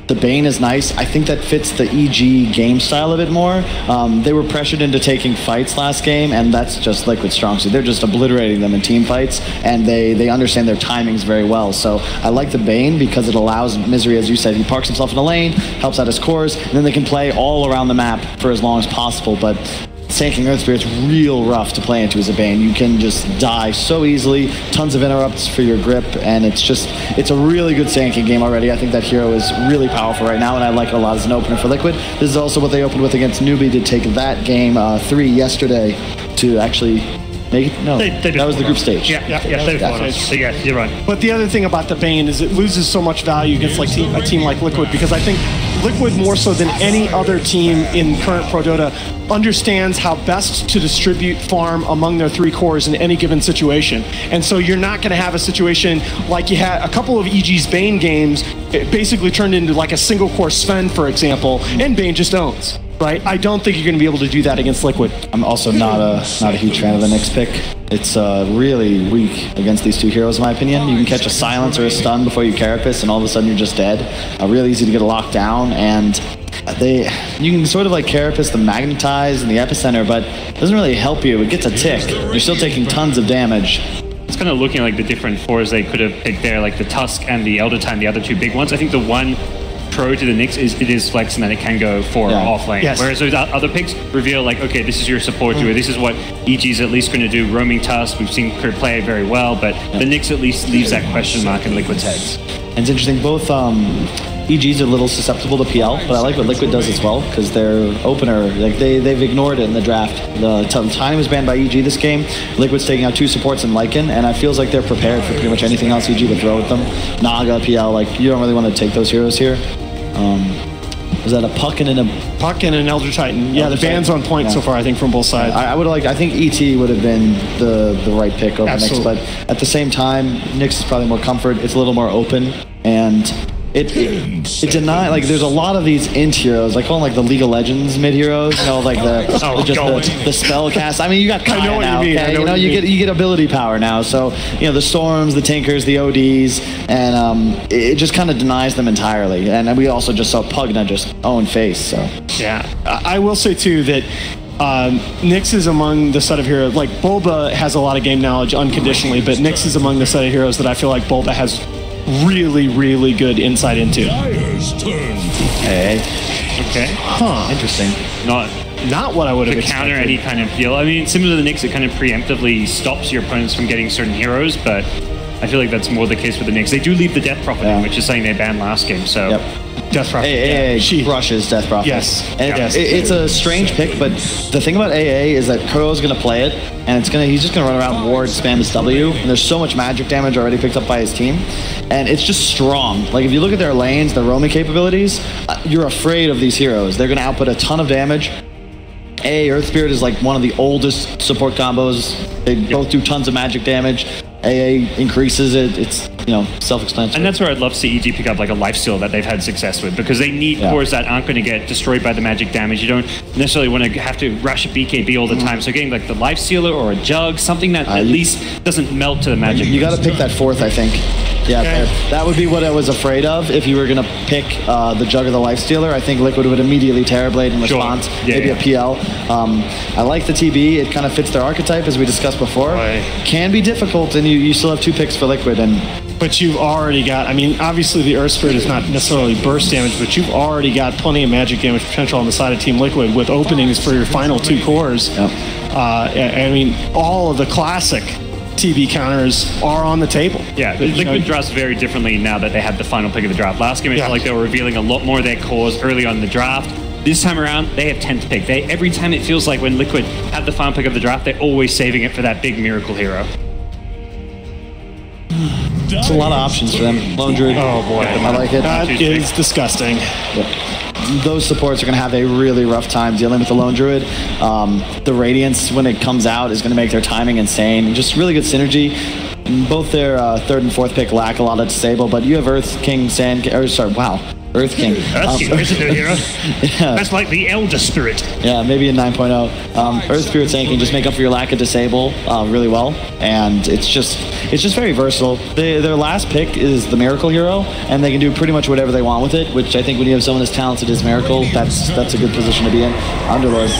The Bane is nice. I think that fits the EG game style a bit more. They were pressured into taking fights last game, and that's just Lquid's strong suit. They're just obliterating them in team fights, and they understand their timings very well. So I like the Bane because it allows Misery, as you said, he parks himself in a lane, helps out his cores, and then they can play all around the map for as long as possible. But Sand King Earth Spirit's real rough to play into as a Bane. You can just die so easily, tons of interrupts for your grip, and it's a really good Sand King game already. I think that hero is really powerful right now, and I like it a lot as an opener for Lquid. This is also what they opened with against Newbie to take that game 3 yesterday to actually make it. No, that was the group stage.
Yeah, they won. So yeah, you're right.
But the other thing about the Bane is it loses so much value against like a team like Lquid, because I think Lquid, more so than any other team in current Pro Dota, understands how best to distribute farm among their 3 cores in any given situation. And so you're not going to have a situation like you had a couple of EG's Bane games. It basically turned into like a single core Sven, for example, and Bane just owns. Right? I don't think you're going to be able to do that against Lquid.
I'm also not a huge fan of the Nyx pick. It's really weak against these 2 heroes, in my opinion. You can catch a silence or a stun before you carapace, and all of a sudden you're just dead. Really easy to get a lockdown, and you can sort of like carapace the magnetize and the epicenter, but it doesn't really help you. It gets a tick. You're still taking tons of damage.
It's kind of looking like the different 4s they could have picked there, like the Tusk and the Elder Time, the other 2 big ones. I think the one pro to the Nyx is it is flex and then it can go for off lane.
Yes.
Whereas those other picks reveal like, okay, this is your support duo. This is what EG is at least going to do. Roaming Tusk, we've seen her play it very well, but the Nyx at least leaves that question mark in Liquid's heads.
And it's interesting, both EGs are a little susceptible to PL, but I like what Lquid does as well, because their opener, like they've ignored it in the draft. The Tiny was banned by EG this game. Liquid's taking out 2 supports in Lycan, and I feels like they're prepared for pretty much anything else EG would throw at them. Naga, PL, like you don't really want to take those heroes here. Was that a Puck and
an Elder Titan? Yeah, the ban's on point so far, I think, from both sides.
I think ET would have been the right pick over Nyx, but at the same time, Nyx is probably more comfort. It's a little more open, and it denies, like, there's a lot of these int heroes, I call them like the League of Legends mid heroes, you know, like the spell cast. I mean, you got Kaya now, okay? You know, you get ability power now, so you know the Storms, the Tinkers, the ODs, and it just kind of denies them entirely. And we also just saw Pugna just own face. So
yeah, I will say too that Nyx is among the set of heroes, like Bulba has a lot of game knowledge unconditionally, but Nyx is among the set of heroes that I feel like Bulba has really, really good insight into.
Hey.
Okay.
Huh.
Interesting.
Not what I would have
to
expected.
counter any kind of heal. I mean, similar to the Nyx, it kind of preemptively stops your opponents from getting certain heroes, but I feel like that's more the case with the Nyx. They do leave the Death Prophet in, which is something they banned last game, so...
Death Prophet.
AA crushes Death Prophet.
Yes.
And it's a strange pick, but the thing about AA is that Kuro's going to play it, and he's just going to run around, ward, spam his W, and there's so much magic damage already picked up by his team, and it's just strong. Like, if you look at their lanes, their roaming capabilities, you're afraid of these heroes. They're going to output a ton of damage. AA Earth Spirit is like one of the oldest support combos. They both do tons of magic damage. AA increases it. It's, self-explanatory.
And that's where I'd love to see EG pick up like a lifesteal that they've had success with, because they need cores that aren't going to get destroyed by the magic damage. You don't necessarily want to have to rush a BKB all the time. So getting like the lifestealer or a jug, something that at least doesn't melt to the magic.
You got to pick that fourth, I think. Yeah, that would be what I was afraid of if you were going to pick the Jug or the Lifestealer. I think Liquid would immediately Terrorblade in response, maybe a PL. I like the TB. It kind of fits their archetype, as we discussed before. Can be difficult, and you still have 2 picks for Liquid.
But you've already got, obviously the Earth Spirit is not necessarily burst damage, but you've already got plenty of magic damage potential on the side of Team Liquid with openings for your final 2 cores. All of the classic TB counters are on the table.
Yeah, Liquid drafts very differently now that they had the final pick of the draft. Last game, I felt like they were revealing a lot more of their cores early on in the draft. This time around, they have 10th pick. Every time it feels like when Liquid have the final pick of the draft, they're always saving it for that big miracle hero.
It's a lot of options for them. Lone Druid.
Oh boy,
I like it.
That is disgusting.
Those supports are going to have a really rough time dealing with the Lone Druid. The Radiance, when it comes out, is going to make their timing insane. Just really good synergy. Both their 3rd and 4th pick lack a lot of disable, but you have Earth King, Earth King.
Earth King is a new hero. That's like the Elder Spirit.
Yeah, maybe a 9.0. Earth Spirit Sand can just make up for your lack of disable really well, and it's just very versatile. Their last pick is the Miracle Hero, and they can do pretty much whatever they want with it, which I think when you have someone as talented as Miracle, that's a good position to be in. Underlord.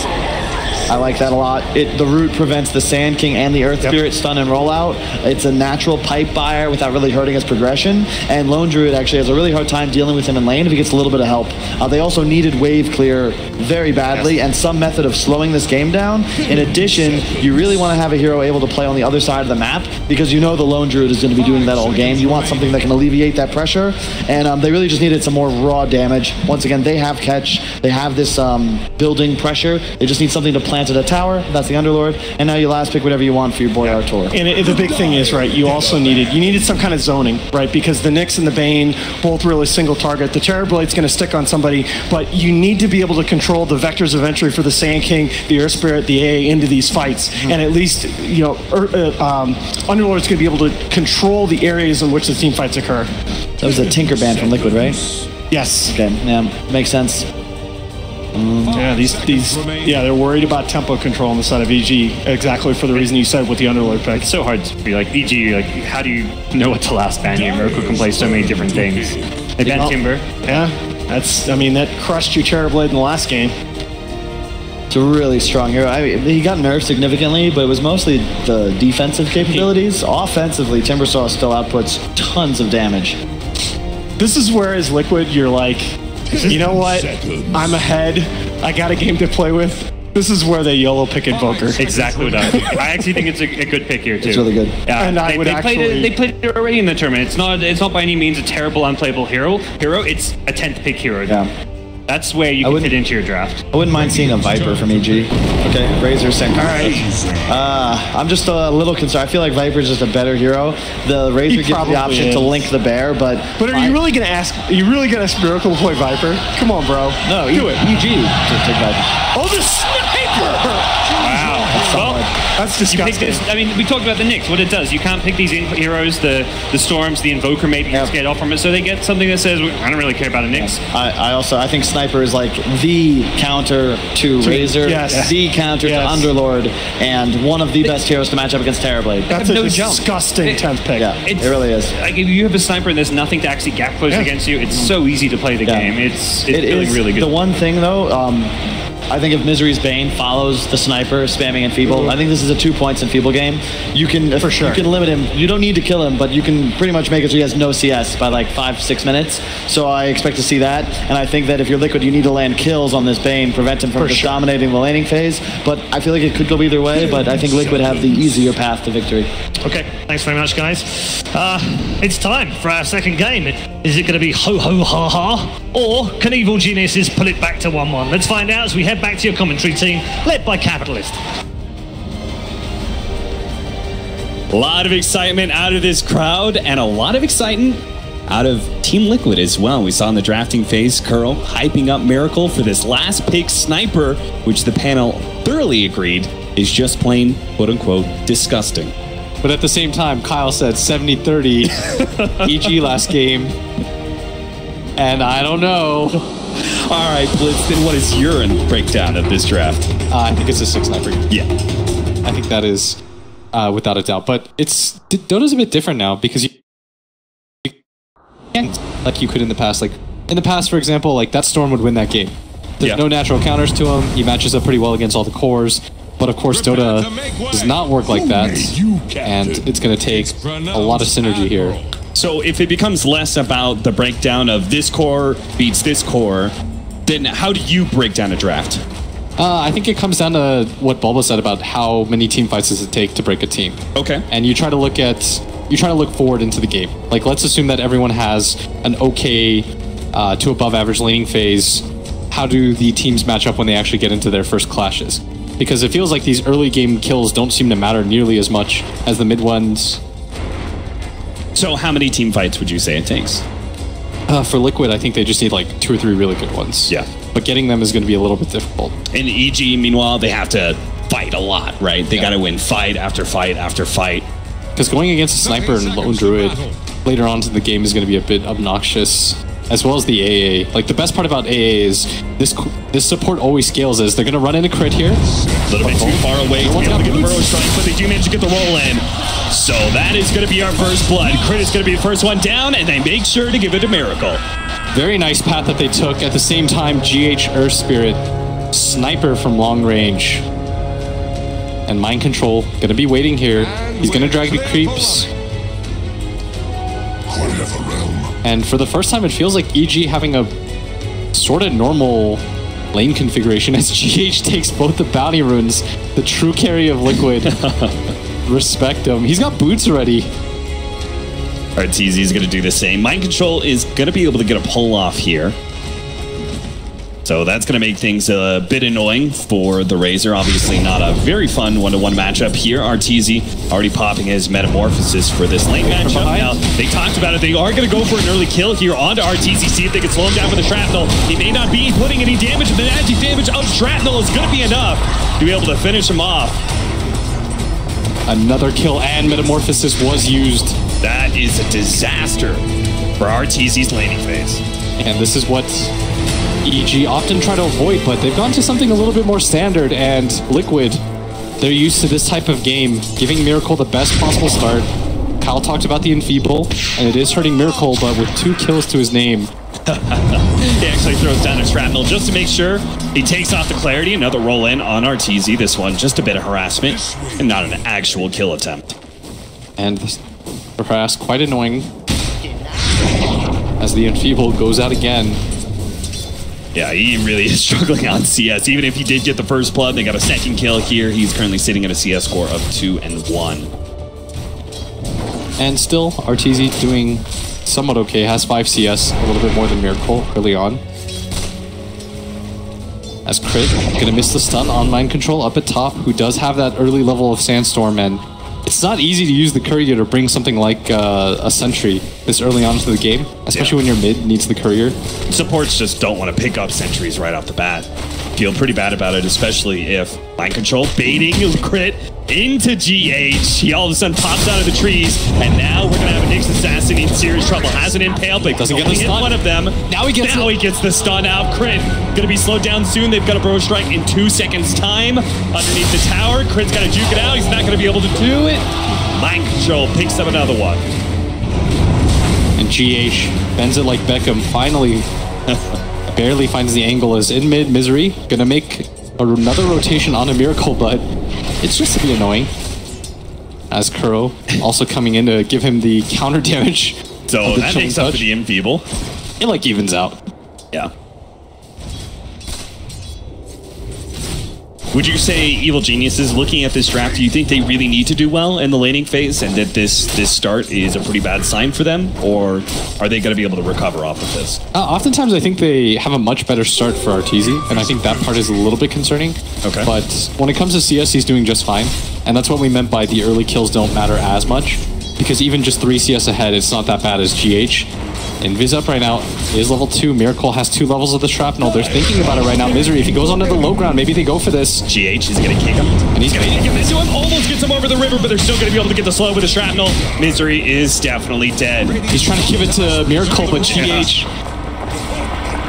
I like that a lot. The root prevents the Sand King and the Earth Spirit stun and rollout. It's a natural pipe buyer without really hurting his progression. And Lone Druid actually has a really hard time dealing with him in lane if he gets a little bit of help. They also needed wave clear very badly and some method of slowing this game down. In addition, you really want to have a hero able to play on the other side of the map because the Lone Druid is going to be doing that all game. You want something that can alleviate that pressure. And they really just needed some more raw damage. Once again, they have catch. They have this building pressure. They just need something to planted a tower. That's the Underlord. And now you last pick whatever you want for your boy Artur.
And the big thing is, right, you also needed some kind of zoning, right? Because the Nyx and the Bane, both really single target. The Terrorblade's going to stick on somebody, but you need to be able to control the vectors of entry for the Sand King, the Earth Spirit, the AA into these fights. And at least, Underlord's going to be able to control the areas in which the team fights occur.
That was a Tinker ban from Liquid, right?
Yes.
Okay, yeah, makes sense.
Yeah, they're worried about tempo control on the side of EG, exactly for the reason you said with the Underlord pick.
It's so hard to be like, EG, how do you know what to last ban here? Miracle can play so many different things. They banned Timber.
Yeah, that crushed your Terrorblade in the last game.
It's a really strong hero. He got nerfed significantly, but it was mostly the defensive capabilities. Offensively, Timbersaw still outputs tons of damage.
This is where, as Liquid, you're like, you know what? I'm ahead. I got a game to play with. This is where they YOLO pick Invoker.
Exactly what I think. I actually think it's a good pick here, too.
It's really good.
And
they played it already in the tournament. It's not by any means a terrible, unplayable hero. It's a 10th pick hero.
Yeah.
That's where you can fit into your draft.
I wouldn't mind seeing a Viper from EG. Okay, Razor second.
All right.
I'm just a little concerned. I feel like Viper's just a better hero. The Razor gives the option to link the bear, but
are you really gonna ask? Are you really gonna ask Miracle to play Viper? Come on, bro.
No,
do it.
EG to take Viper.
Oh, the sniper!
Wow.
That's disgusting.
We talked about the Nyx, what it does. You can't pick these heroes, the Storms, the Invoker maybe just get off from it, so they get something that says, I don't really care about a Nyx.
I think Sniper is like the counter to Razor, the counter to Underlord, and one of the best heroes to match up against Terrorblade.
That's a disgusting 10th pick.
Yeah, it really is.
Like if you have a Sniper and there's nothing to actually gap close against you, it's so easy to play the game. It's feeling really good.
The one thing though, I think if Misery's Bane follows the sniper spamming Enfeeble, I think this is a 2 points Enfeeble game. You can for sure. You can limit him. You don't need to kill him, but you can pretty much make it so he has no CS by like 5-6 minutes. So I expect to see that, and I think that if you're Liquid, you need to land kills on this Bane, prevent him from just dominating the laning phase. But I feel like it could go either way. But I think Liquid have the easier path to victory.
Okay, thanks very much, guys. It's time for our second game. Is it going to be ho ho ha ha, or can Evil Geniuses pull it back to 1-1? Let's find out as we head back to your commentary team, led by Capitalist.
A lot of excitement out of this crowd, and a lot of excitement out of Team Liquid as well. We saw in the drafting phase, Curl hyping up Miracle for this last pick Sniper, which the panel thoroughly agreed is just plain, quote-unquote, disgusting.
But at the same time, Kyle said 70-30 EG last game. And I don't know.
All right, Blitz, then what is your breakdown of this draft?
I think it's a 6 sniper.
Yeah.
I think that is without a doubt. But Dota's a bit different now because you can't like you could in the past. Like in the past, for example, like that Storm would win that game. There's no natural counters to him. He matches up pretty well against all the cores. But of course, Dota does not work like that, and it's going to take a lot of synergy here.
So if it becomes less about the breakdown of this core beats this core, then how do you break down a draft?
I think it comes down to what Bulba said about how many team fights does it take to break a team.
Okay.
And you try to look forward into the game. Like, let's assume that everyone has an okay to above average laning phase. How do the teams match up when they actually get into their first clashes? Because it feels like these early game kills don't seem to matter nearly as much as the mid ones.
So how many team fights would you say it takes?
For Liquid, I think they just need like 2 or 3 really good ones.
Yeah.
But getting them is going to be a little bit difficult.
In EG, meanwhile, they have to fight a lot, right? They got to win fight after fight after fight.
Because going against a Sniper and Lone Druid later on in the game is going to be a bit obnoxious. As well as the AA. Like, the best part about AA is this support always scales as they're going to run into crit here.
A little bit too far away to be able to get the burrow strike, but they do manage to get the roll in. So that is going to be our first blood. Crit is going to be the first one down, and they make sure to give it a Miracle.
Very nice path that they took. At the same time, GH Earth Spirit, Sniper from long range. And Mind Control, going to be waiting here. He's going to drag the creeps. And for the first time, it feels like EG having a sort of normal lane configuration as GH takes both the bounty runes, the true carry of Liquid. Respect him. He's got boots already.
RTZ is going to do the same. Mind Control is going to be able to get a pull off here. So that's going to make things a bit annoying for the Razor. Obviously not a very fun one-to-one matchup here. RTZ already popping his Metamorphosis for this lane matchup. Now, they talked about it. They are going to go for an early kill here onto RTZ, see if they can slow him down with the Shrapnel. He may not be putting any damage, but the magic damage of Shrapnel is going to be enough to be able to finish him off.
Another kill and Metamorphosis was used.
That is a disaster for RTZ's laning phase.
And this is what EG often try to avoid, but they've gone to something a little bit more standard, and Liquid, they're used to this type of game, giving Miracle the best possible start. Kyle talked about the Enfeeble, and it is hurting Miracle, but with 2 kills to his name.
He actually throws down a Shrapnel just to make sure he takes off the Clarity. Another roll in on RTZ. This one, just a bit of harassment and not an actual kill attempt.
And the harass, quite annoying, as the Enfeeble goes out again.
Yeah, he really is struggling on CS. Even if he did get the first blood, they got a second kill here. He's currently sitting at a CS score of 2-1.
And still, RTZ doing somewhat okay. Has 5 CS, a little bit more than Miracle early on. As Crit, gonna miss the stun on Mind Control up at top, who does have that early level of Sandstorm, and it's not easy to use the Courier to bring something like a Sentry this early on into the game, especially when your mid needs the Courier.
Supports just don't want to pick up Sentries right off the bat. Feel pretty bad about it, especially if Mind Control baiting Crit into GH. He all of a sudden pops out of the trees, and now we're going to have a Nyx Assassin in serious trouble. Has an impale, but
doesn't get the stun.
One of them.
Now he gets
the stun out. Crit going to be slowed down soon. They've got a Burrow Strike in 2 seconds time. Underneath the tower, Crit's got to juke it out. He's not going to be able to do it. Mind Control picks up another one.
And GH bends it like Beckham. Finally, barely finds the angle as in mid. Misery gonna make another rotation on a Miracle, but it's just to be annoying. As Kuro also coming in to give him the counter damage.
So that makes up for the Enfeeble.
It like evens out.
Yeah. Would you say Evil Geniuses, looking at this draft, do you think they really need to do well in the laning phase and that this start is a pretty bad sign for them? Or are they going to be able to recover off of this?
Oftentimes I think they have a much better start for Arteezy, and I think that part is a little bit concerning.
Okay.
But when it comes to CS, he's doing just fine. And that's what we meant by the early kills don't matter as much. Because even just 3 CS ahead, it's not that bad as GH. And Viz up right now is level 2. Miracle has 2 levels of the shrapnel. They're thinking about it right now. Misery, if he goes onto the low ground, maybe they go for this.
GH is going to kick him.
And he's going to
kick him. Almost gets him over the river, but they're still going to be able to get the slow with the shrapnel. Misery is definitely dead.
He's trying to give it to Miracle, but GH...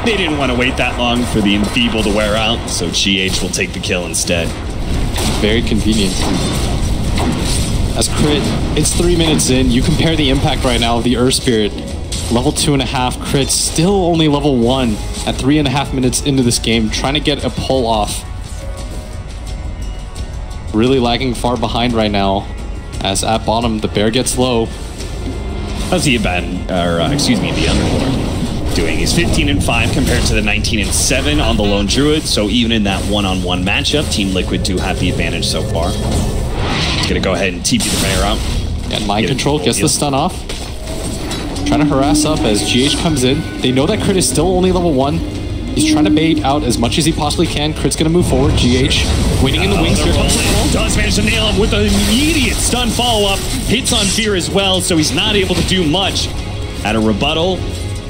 They didn't want to wait that long for the Enfeeble to wear out, so GH will take the kill instead.
Very convenient. As Crit, it's 3 minutes in. You compare the impact right now of the Earth Spirit. Level 2.5, Crit still only level 1 at 3.5 minutes into this game, trying to get a pull off. Really lagging far behind right now, as at bottom, the bear gets low.
How's the Underlord doing? He's 15-5 compared to the 19-7 on the Lone Druid, so even in that one-on-one matchup, Team Lquid do have the advantage so far. He's gonna go ahead and TP the bear out.
And Mind Control gets the stun off. Trying to harass up as GH comes in. They know that Crit is still only level 1. He's trying to bait out as much as he possibly can. Crit's going to move forward. GH waiting in the wings. Here comes the
does manage to nail him with an immediate stun follow-up. Hits on Fear as well, so he's not able to do much. At a rebuttal,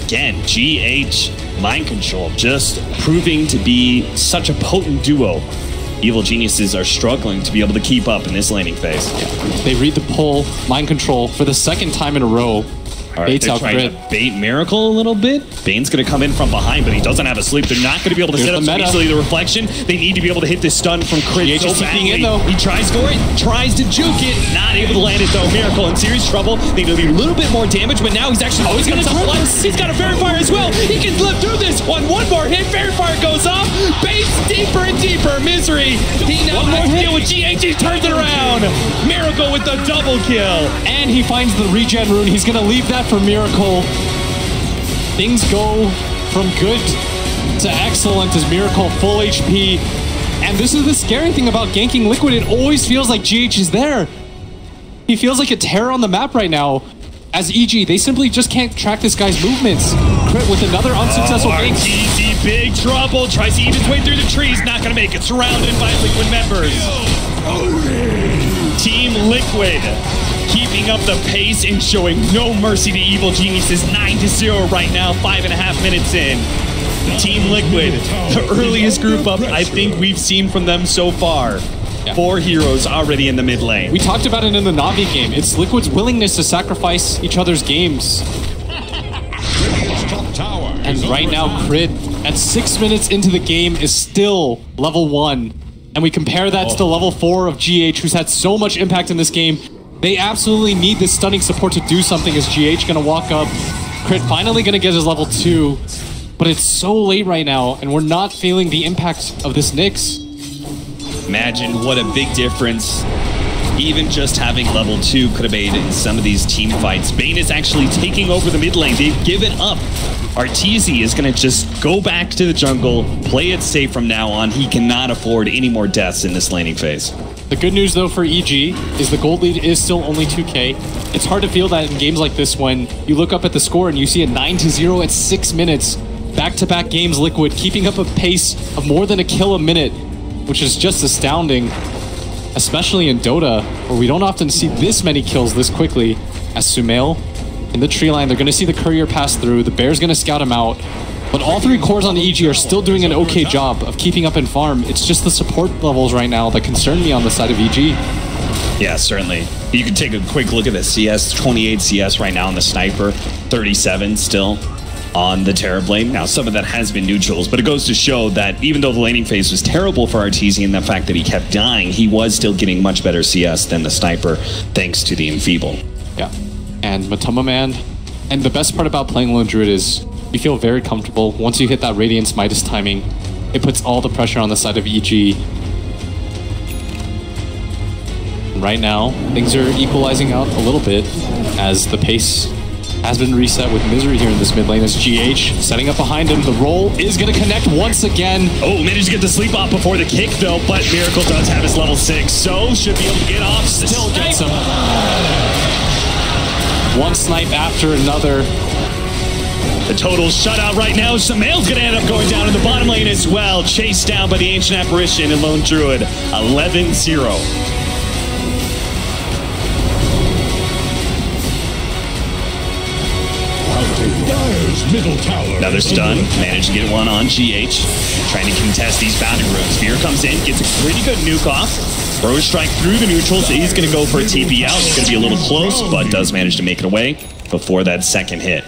again, GH, Mind Control, just proving to be such a potent duo. Evil Geniuses are struggling to be able to keep up in this laning phase.
Yeah. They read the pull, Mind Control, for the second time in a row.
All right, they're trying to bait Miracle a little bit. Bane's going to come in from behind, but he doesn't have a sleep. They're not going to be able to set up so easily the reflection. They need to be able to hit this stun from Crit so badly. In, though. He tries for it, tries to juke it, not able to land it though. Miracle in serious trouble. They need to do a little bit more damage, but now he's actually he's going to He's got a Fairy Fire as well. He can live through this one. One more hit, Fairy Fire goes off. Bane's deeper and deeper. Misery. He now has to deal with GH. He turns it around. Miracle with the double kill.
And he finds the regen rune. He's going to leave that for Miracle. Things go from good to excellent as Miracle full HP. And this is the scary thing about ganking Lquid. It always feels like GH is there. He feels like a terror on the map right now. As EG, they simply just can't track this guy's movements. Crit with another unsuccessful gank.
Arteezy, big trouble. Tries to eat his way through the trees. Not going to make it. Surrounded by Lquid members. Team Lquid keeping up the pace and showing no mercy to Evil Geniuses. 9-0 right now, 5.5 minutes in. Team Lquid, the earliest group up I think we've seen from them so far. Yeah. 4 heroes already in the mid lane.
We talked about it in the Na'Vi game. It's Liquid's willingness to sacrifice each other's games. And right now, Crit, at 6 minutes into the game, is still level 1. And we compare that to the level 4 of GH, who's had so much impact in this game. They absolutely need this stunning support to do something as GH gonna walk up. Crit finally gonna get his level 2. But it's so late right now, and we're not feeling the impact of this Nyx.
Imagine what a big difference even just having level 2 could have made in some of these team fights. Bane is actually taking over the mid lane. They've given up. Arteezy is going to just go back to the jungle, play it safe from now on. He cannot afford any more deaths in this laning phase.
The good news, though, for EG is the gold lead is still only 2K. It's hard to feel that in games like this when you look up at the score and you see a 9-0 at 6 minutes. Back-to-back games, Lquid keeping up a pace of more than a kill a minute, which is just astounding, especially in Dota, where we don't often see this many kills this quickly. As Sumail in the tree line, they're going to see the courier pass through. The Bear's going to scout him out. But all 3 cores on the EG are still doing an okay job of keeping up in farm. It's just the support levels right now that concern me on the side of EG.
Yeah, certainly. You can take a quick look at the CS. 28 CS right now on the Sniper. 37 still on the Terrorblade. Now, some of that has been neutrals, but it goes to show that even though the laning phase was terrible for Arteezy and the fact that he kept dying, he was still getting much better CS than the Sniper, thanks to the Enfeeble.
Yeah. And Matoma Man. And the best part about playing Lone Druid is you feel very comfortable once you hit that Radiance Midas timing. it puts all the pressure on the side of EG. Right now, things are equalizing out a little bit as the pace has been reset with Misery here in this mid lane as GH setting up behind him. The roll is going to connect once again.
Oh, managed to get the sleep off before the kick though, but Miracle does have his level 6, so should be able to get off.
Still gets him. One snipe after another.
The total shutout right now. Samael's going to end up going down in the bottom lane as well. Chased down by the Ancient Apparition and Lone Druid. 11-0.
Middle tower.
Another stun. Managed to get one on GH. Trying to contest these boundary rooms. Fear comes in, gets a pretty good nuke off. Throw a strike through the neutral, so he's going to go for a TP out. It's going to be a little close, but does manage to make it away before that second hit.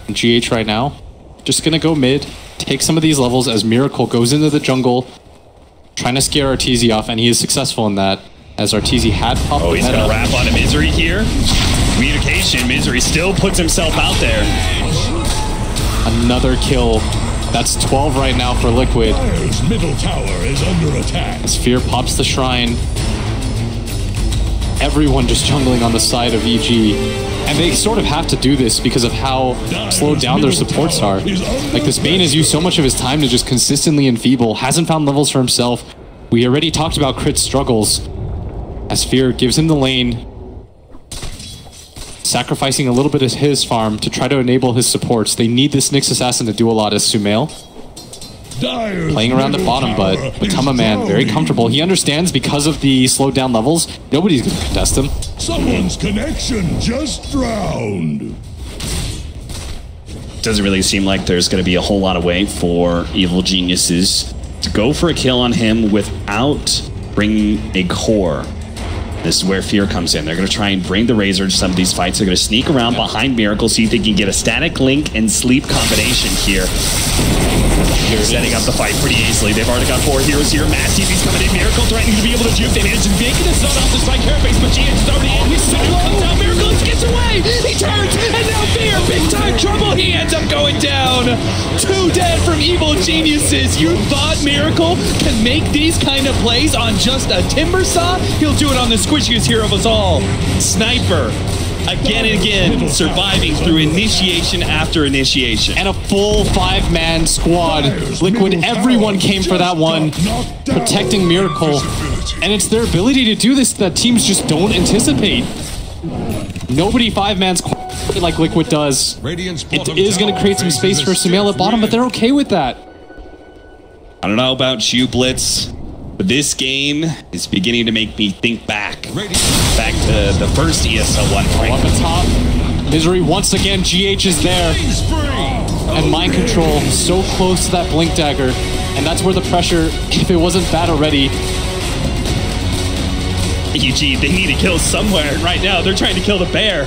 GH right now, just going to go mid, take some of these levels as Miracle goes into the jungle, trying to scare Arteezy off, and he is successful in that, as Arteezy had popped.
Oh, he's going to wrap on a Misery here. Communication, Misery still puts himself out there.
Another kill. That's 12 right now for Lquid.
Dire's middle tower is under attack.
As Fear pops the shrine. Everyone just jungling on the side of EG. And they sort of have to do this because of how slowed down their supports are. Like, this Bane has used so much of his time to just consistently enfeeble, hasn't found levels for himself. We already talked about Crit's struggles. As Fear gives him the lane, sacrificing a little bit of his farm to try to enable his supports. They need this Nyx Assassin to do a lot as Sumail. Playing around the bottom, but Matama Man very comfortable. He understands because of the slowed down levels, nobody's going to contest him.
Someone's connection just drowned.
Doesn't really seem like there's going to be a whole lot of way for Evil Geniuses to go for a kill on him without bringing a core. This is where Fear comes in. They're going to try and bring the Razor to some of these fights. They're going to sneak around behind Miracle, see if they can get a static link and sleep combination here. Setting up the fight pretty easily. They've already got 4 heroes here. Matt TV's coming in. Miracle threatening to be able to juke. They manage to make it. It's not off the strike carapace, but GH is already in. He's so comes out. Miracle gets away. He turns, and now Fear, big time trouble. He ends up going down. 2 dead from Evil Geniuses. You thought Miracle can make these kind of plays on just a Timber Saw? He'll do it on the squishiest hero of us all. Sniper. Again and again, surviving through initiation after initiation.
And a full 5-man squad. Lquid, everyone came for that one, protecting Miracle. And it's their ability to do this that teams just don't anticipate. Nobody 5-man squad like Lquid does. It is going to create some space for Sumail at bottom, but they're okay with that.
I don't know about you, Blitz, but this game is beginning to make me think back to the first ESL 1 fight.
Up at top, Misery once again, GH is there. And Mind Control so close to that Blink Dagger. And that's where the pressure, if it wasn't bad already.
EG, they need to kill somewhere. Right now, they're trying to kill the bear.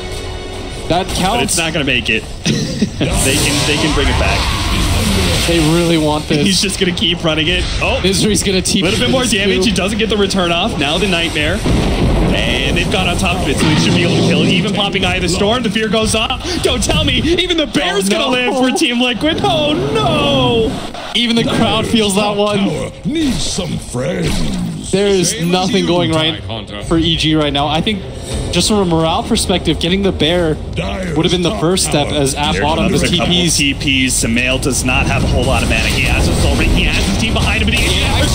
That counts.
But it's not going to make it. they can bring it back.
They really want this.
He's just going to keep running it. Oh,
Misery's going to TP.
A little bit more damage. He doesn't get the return off. Now the Nightmare. And they've got on top of it, so he should be able to kill it. Even popping Eye of the Storm, the Fear goes off. Don't tell me, even the Bear's going to live for Team Lquid. Oh, no.
Even the crowd feels that one.
Needs some friends.
There is nothing going right for EG right now. I think just from a morale perspective, getting the Bear would have been the first step as at bottom the
TPs. Sumail does not have a whole lot of mana. He has his soul ring. He has his team behind him, but he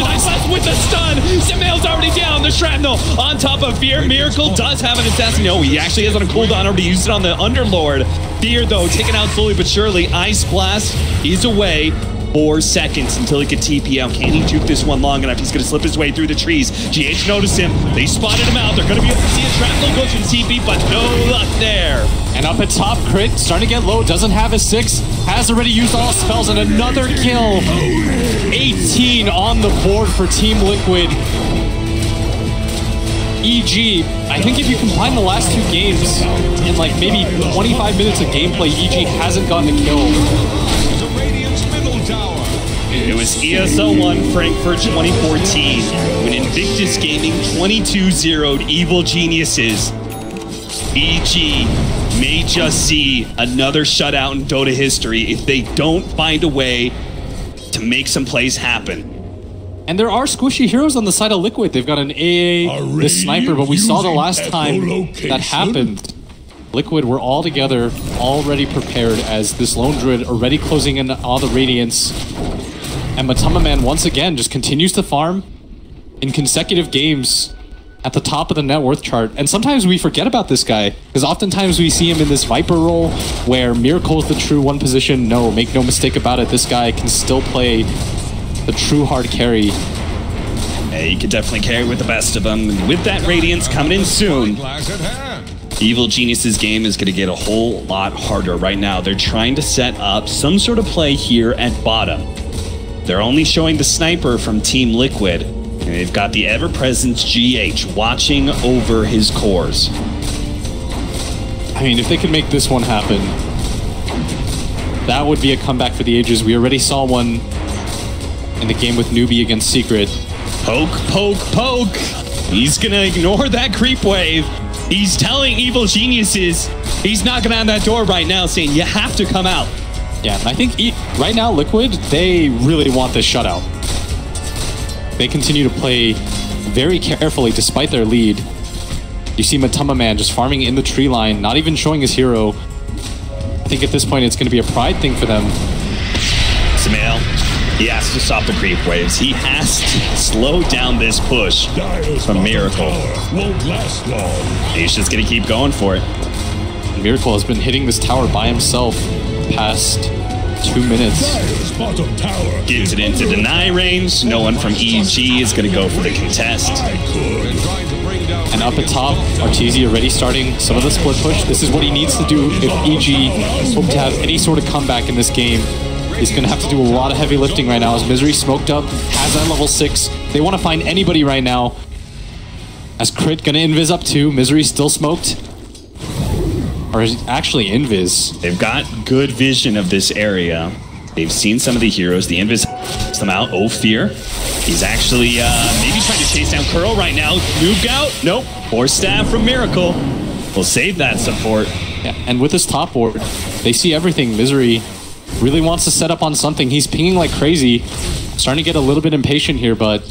left with the stun. Sumail's already down. The shrapnel on top of Fear. Miracle does have an assassin. No, he actually has on a cooldown. Already used it on the Underlord. Fear, though, taken out slowly but surely. Ice Blast. He's away. 4 seconds until he can TP out. Can he juke this one long enough? He's going to slip his way through the trees. GH noticed him. They spotted him out. They're going to be able to see a shrapnel go through the TP, but no luck there.
And up at top, Crit starting to get low. Doesn't have his 6. Has already used all spells and another kill. 18 on the board for Team Lquid. EG, I think if you combine the last 2 games in like maybe 25 minutes of gameplay, EG hasn't gotten a kill.
It was ESL 1 Frankfurt 2014 when Invictus Gaming 22-0'd Evil Geniuses. EG may just see another shutout in Dota history if they don't find a way
to make some plays happen.
And there are squishy heroes on the side of Lquid. They've got an AA, this sniper, but we saw the last time that happened. Lquid were all together, already prepared as this lone druid already closing in all the radiance. And Matama Man once again just continues to farm in consecutive games at the top of the net worth chart. And sometimes we forget about this guy, because oftentimes we see him in this Viper role where Miracle is the true one position. No, make no mistake about it, this guy can still play the true hard carry.
Yeah, he could definitely carry with the best of them. And with that Radiance coming in soon, Evil Genius's game is going to get a whole lot harder right now. They're trying to set up some sort of play here at bottom. They're only showing the sniper from Team Lquid, and they've got the ever-present GH watching over his cores.
I mean, if they could make this one happen, that would be a comeback for the ages. We already saw one in the game with Newbie against Secret.
Poke, poke, poke. He's going to ignore that creep wave. He's telling Evil Geniuses he's knocking on that door right now saying, you have to come out.
Yeah, and I think right now, Lquid, they really want this shutout. They continue to play very carefully despite their lead. You see Matama Man just farming in the tree line, not even showing his hero. I think at this point it's going to be a pride thing for them.
Samael, he has to stop the creep waves. He has to slow down this push from Miracle.
Won't last long.
He's just going to keep going for it.
Miracle has been hitting this tower by himself past 2 minutes.
Gives it into deny range. No one from ENG is going to go for the contest.
And up at top, Arteezy already starting some of the split push. This is what he needs to do if EG hope to have any sort of comeback in this game. He's going to have to do a lot of heavy lifting right now as Misery smoked up, has that level 6. They want to find anybody right now. As Crit going to invis up too. Misery still smoked. Or actually invis.
They've got good vision of this area. They've seen some of the heroes. The invis helps them out. Oh, Fear. He's actually maybe trying to chase down Curl right now. Noob out. Nope. Force Stab from Miracle. We'll save that support.
Yeah, and with his top ward, they see everything. Misery really wants to set up on something. He's pinging like crazy. Starting to get a little bit impatient here, but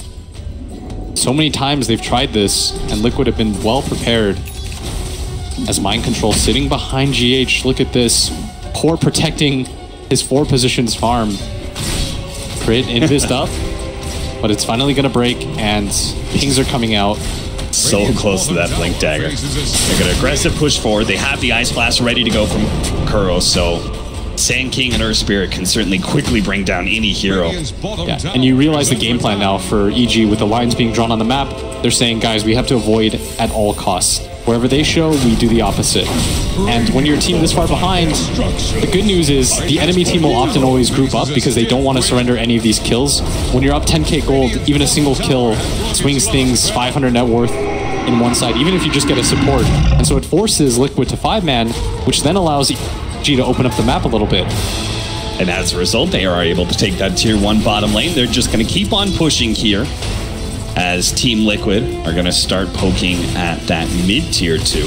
so many times they've tried this, and Lquid have been well prepared. As Mind Control sitting behind GH. Look at this. Core protecting his 4 positions farm. Crit invised up, but it's finally going to break, and pings are coming out.
So close to that Blink Dagger. They're going to aggressive push forward. They have the Ice Blast ready to go from Kuro, so Sand King and Earth Spirit can certainly quickly bring down any hero.
Yeah, and you realize the game plan now for EG with the lines being drawn on the map. They're saying, guys, we have to avoid at all costs. Wherever they show, we do the opposite. And when your team this far behind, the good news is the enemy team will often always group up because they don't want to surrender any of these kills. When you're up 10k gold, even a single kill swings things 500 net worth in one side, even if you just get a support. And so it forces Lquid to 5-man, which then allows EG to open up the map a little bit.
And as a result, they are able to take that tier 1 bottom lane. They're just going to keep on pushing here, as Team Lquid are going to start poking at that mid-tier 2.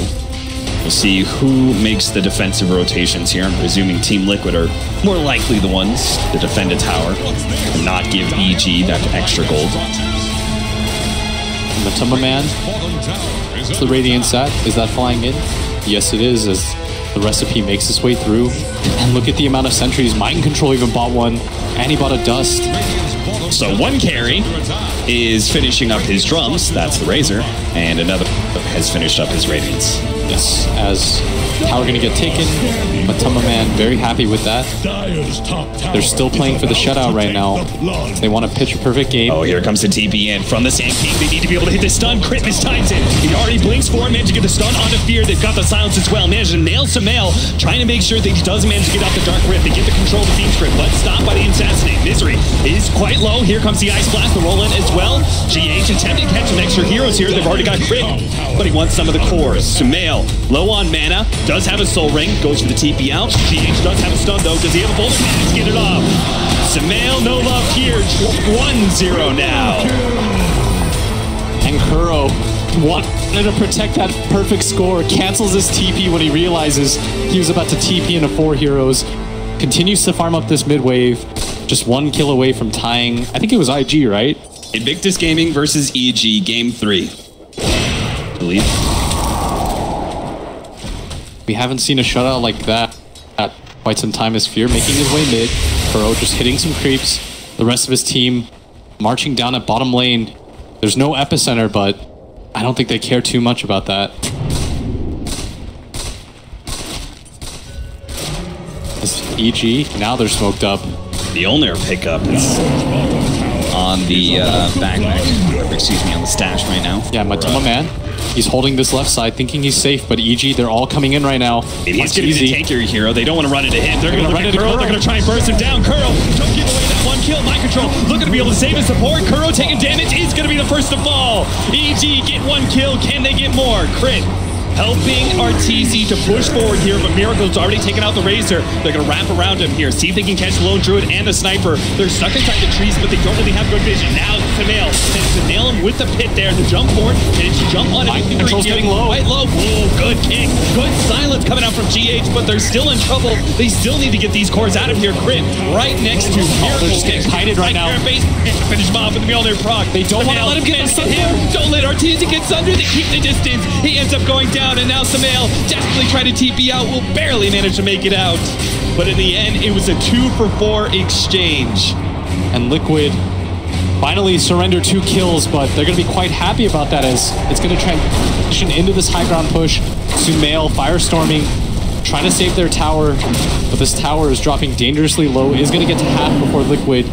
We'll see who makes the defensive rotations here. I'm presuming Team Lquid are more likely the ones to defend a tower and not give EG that extra gold.
Matama Man, what's the Radiance at? Is that flying in? Yes, it is, as the recipe makes its way through. And look at the amount of sentries. Mind Control even bought one, and he bought a Dust.
So one carry is finishing up his drums, that's the Razor, and another has finished up his Radiance.
Yes, as tower gonna get taken. Matama Man very happy with that. They're still playing for the shutout right now. They want to pitch a perfect game.
Oh, here comes the TP in from the Sand King. They need to be able to hit this stun. Crit mistimes it. He already blinks for him, managed to get the stun onto Fear. They've got the silence as well. Managed to nail Samael, trying to make sure that he doesn't manage to get out the Dark Rift. They get the control of the Fiend Script, but stopped by the Assassinate. Misery is quite low. Here comes the Ice Blast, the roll in as well. GH attempting to catch some extra heroes here. They've already got Crit, but he wants some of the cores. Samael, low on mana, does have a Soul Ring, goes for the TP out. GH does have a stun though. Does he have a bullet? Let's get it off. Samael, no love here. 1-0 now.
And Kuro wanted to protect that perfect score. Cancels his TP when he realizes he was about to TP into 4 heroes. Continues to farm up this mid wave. Just 1 kill away from tying. I think it was IG, right?
Invictus Gaming versus EG, Game 3. I believe.
We haven't seen a shutout like that at quite some time as Fear making his way mid. Kuro just hitting some creeps. The rest of his team marching down at bottom lane. There's no epicenter, but I don't think they care too much about that. As EG, now they're smoked up.
The Olner pickup is on the on the stash right now.
Yeah, Matuma Man. He's holding this left side, thinking he's safe, but EG, they're all coming in right now.
He's going to be the tankier hero. They don't want to run into him. They're going to run into Kuro. They're going to try and burst him down. Kuro, don't give away that 1 kill. Mind control, looking to be able to save his support. Kuro taking damage is going to be the first to fall. EG get 1 kill. Can they get more? Crit helping RTZ to push forward here, but Miracle's already taken out the Razor. They're going to wrap around him here, see if they can catch the Lone Druid and the Sniper. They're stuck inside the trees, but they don't really have good vision. Now to nail him with the pit there. The jump forward, and to jump on it.
Control's getting low.
Quite low. Whoa, good kick. Good silence coming out from GH, but they're still in trouble. They still need to get these cores out of here. Crit right next to Miracle.
They're just getting kited right now.
Finish him off with the Mjolnir proc.
They don't want to let him get him.
Don't let RTZ get sundered. They keep the distance. He ends up going down, and now Samael desperately trying to TP out, will barely manage to make it out. But in the end, it was a 2-for-4 exchange.
And Lquid finally surrendered 2 kills, but they're going to be quite happy about that as it's going to transition into this high ground push. Sumail firestorming, trying to save their tower, but this tower is dropping dangerously low. Is going to get to half before Lquid.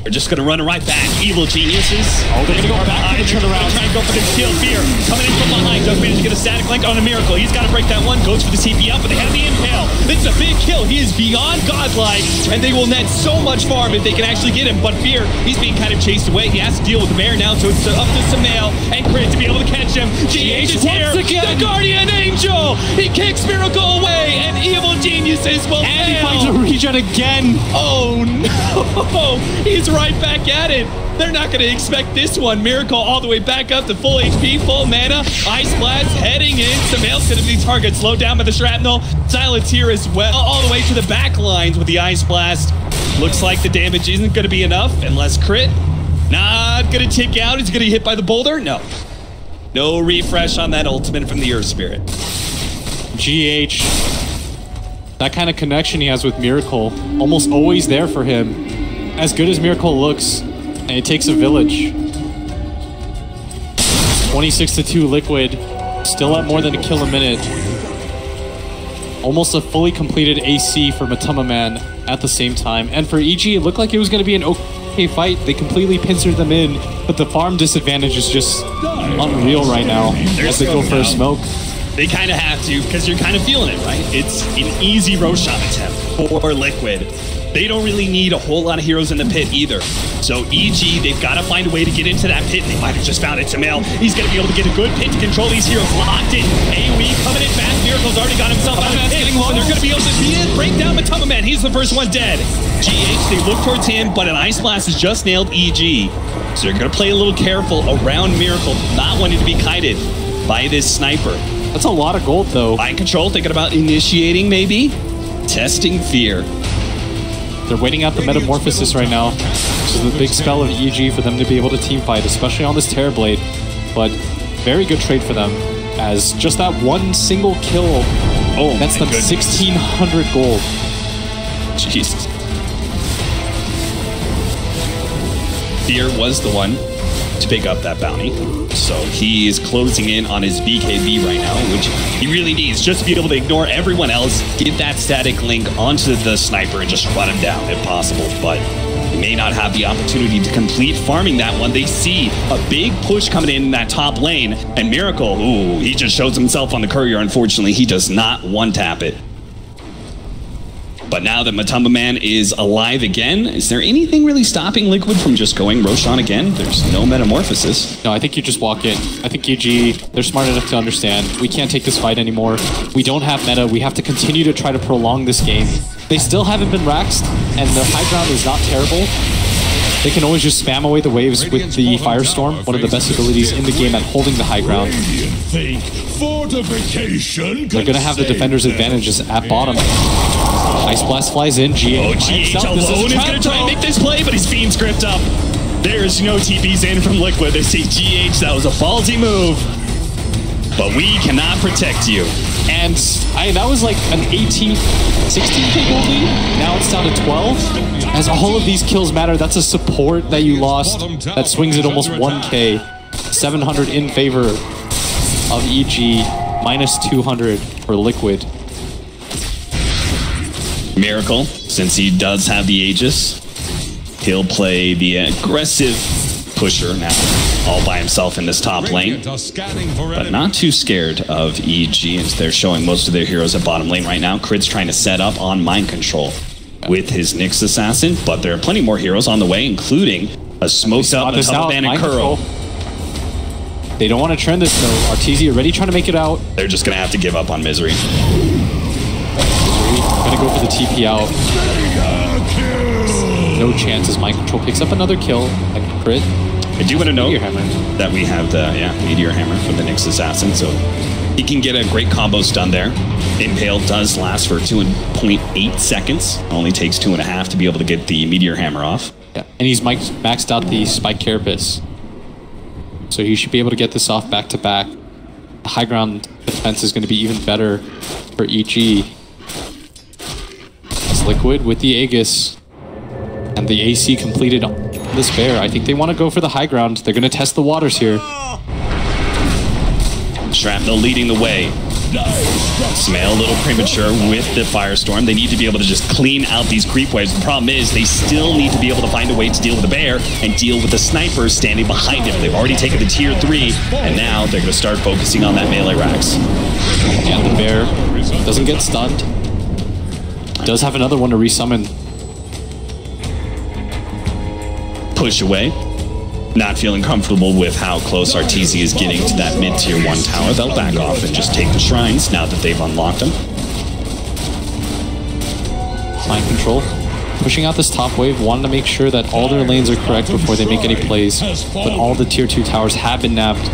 They're just going to run right back. Evil geniuses.
Oh, they're going to go back and turn around.
Try and go for the kill. Fear coming in from behind. Does manage to get a static link on a Miracle. He's got to break that one. Goes for the TP up, but they have the impale. It's a big kill. He is beyond godlike, and they will net so much farm if they can actually get him. But Fear, he's being kind of chased away. He has to deal with the bear now, so it's up to Samael and Crit to be able to catch him. GH is here. The Guardian Angel. He kicks Miracle away, and Evil Geniuses will fail.
He finds a regen again.
Oh no! He's right back at it. They're not going to expect this one. Miracle all the way back up to full HP, full mana. Ice Blast heading in. Samael's going to be target slowed down by the shrapnel. Silence here as well. All the way to the back lines with the Ice Blast. Looks like the damage isn't going to be enough unless Crit. Not going to tick out. He's going to get hit by the boulder. No. No refresh on that ultimate from the Earth Spirit.
GH. That kind of connection he has with Miracle. Almost always there for him. As good as Miracle looks, and it takes a village. 26-2 Lquid, still at more than a kill a minute. Almost a fully completed AC for Matuma Man at the same time. And for EG, it looked like it was going to be an okay fight. They completely pincered them in, but the farm disadvantage is just unreal right now as they go for a smoke.
They kind of have to, because you're kind of feeling it, right? It's an easy Roshan attempt for Lquid. They don't really need a whole lot of heroes in the pit either. So EG, they've got to find a way to get into that pit. They might have just found it. Samael, he's going to be able to get a good pit to control these heroes. Locked in. AoE coming in fast. Miracle's already got himself out of the pit. So they're going to be able to break down Matuma Man. He's the first one dead. GH, they look towards him, but an Ice Blast has just nailed EG. So they're going to play a little careful around Miracle, not wanting to be kited by this sniper.
That's a lot of gold, though.
Mind control, thinking about initiating, maybe. Testing Fear.
They're waiting out the Metamorphosis right now. This is the big spell of EG for them to be able to team fight, especially on this Terrorblade. But very good trade for them, as just that one single kill, that's them 1,600 gold.
Jesus. Fear was the one to pick up that bounty. So he is closing in on his BKB right now, which he really needs just to be able to ignore everyone else, get that static link onto the sniper and just run him down if possible. But he may not have the opportunity to complete farming that one. They see a big push coming in that top lane, and Miracle, he just shows himself on the courier. Unfortunately, he does not one-tap it. But now that Matuma Man is alive again, is there anything really stopping Lquid from just going Roshan again? There's no Metamorphosis.
No, I think you just walk in. I think EG, they're smart enough to understand. We can't take this fight anymore. We don't have meta. We have to continue to try to prolong this game. They still haven't been raxed, and their high ground is not terrible. They can always just spam away the waves with the Firestorm, one of the best abilities in the game at holding the high ground. They're going to have the defender's advantages at bottom. Ice Blast flies in. GH
alone is going to try and make this play, but his Fiend's gripped up. There's no TPs in from Lquid. They say, GH, that was a ballsy move. But we cannot protect you.
And that was like an 18, 16k gold lead. Now it's down to 12. As all of these kills matter, that's a support that you lost that swings at almost 1k. 700 in favor of EG, minus 200 for Lquid.
Miracle, since he does have the Aegis, he'll play the aggressive pusher now, all by himself in this top lane. But not too scared of EG, as they're showing most of their heroes at bottom lane right now. Crit's trying to set up on Mind Control with his Nyx Assassin, but there are plenty more heroes on the way, including a smoked up Ban and Kuro.
They don't want to trend this though. Arteezy already trying to make it out.
They're just going to have to give up on Misery.
Gonna go for the TP out. No chances. Mind Control picks up another kill. Like Crit.
I do want to note that we have the Meteor Hammer for the Nyx Assassin, so he can get a great combo stun there. Impale does last for 2.8 seconds. Only takes 2.5 to be able to get the Meteor Hammer off.
Yeah, and he's maxed out the Spike Carapace, so he should be able to get this off back to back. The high ground defense is going to be even better for EG. It's Lquid with the Aegis and the AC completed on this bear. I think they want to go for the high ground. They're going to test the waters here.
Shrapnel leading the way. Smail a little premature with the Firestorm. They need to be able to just clean out these creep waves. The problem is they still need to be able to find a way to deal with the bear and deal with the snipers standing behind him. They've already taken the tier 3, and now they're going to start focusing on that melee racks.
Yeah, the bear doesn't get stunned. Does have another one to resummon.
Push away. Not feeling comfortable with how close Arteezy is getting to that mid-tier 1 tower. They'll back off and just take the shrines now that they've unlocked them.
Mind Control. Pushing out this top wave, wanting to make sure that all their lanes are correct before they make any plays. But all the tier 2 towers have been nabbed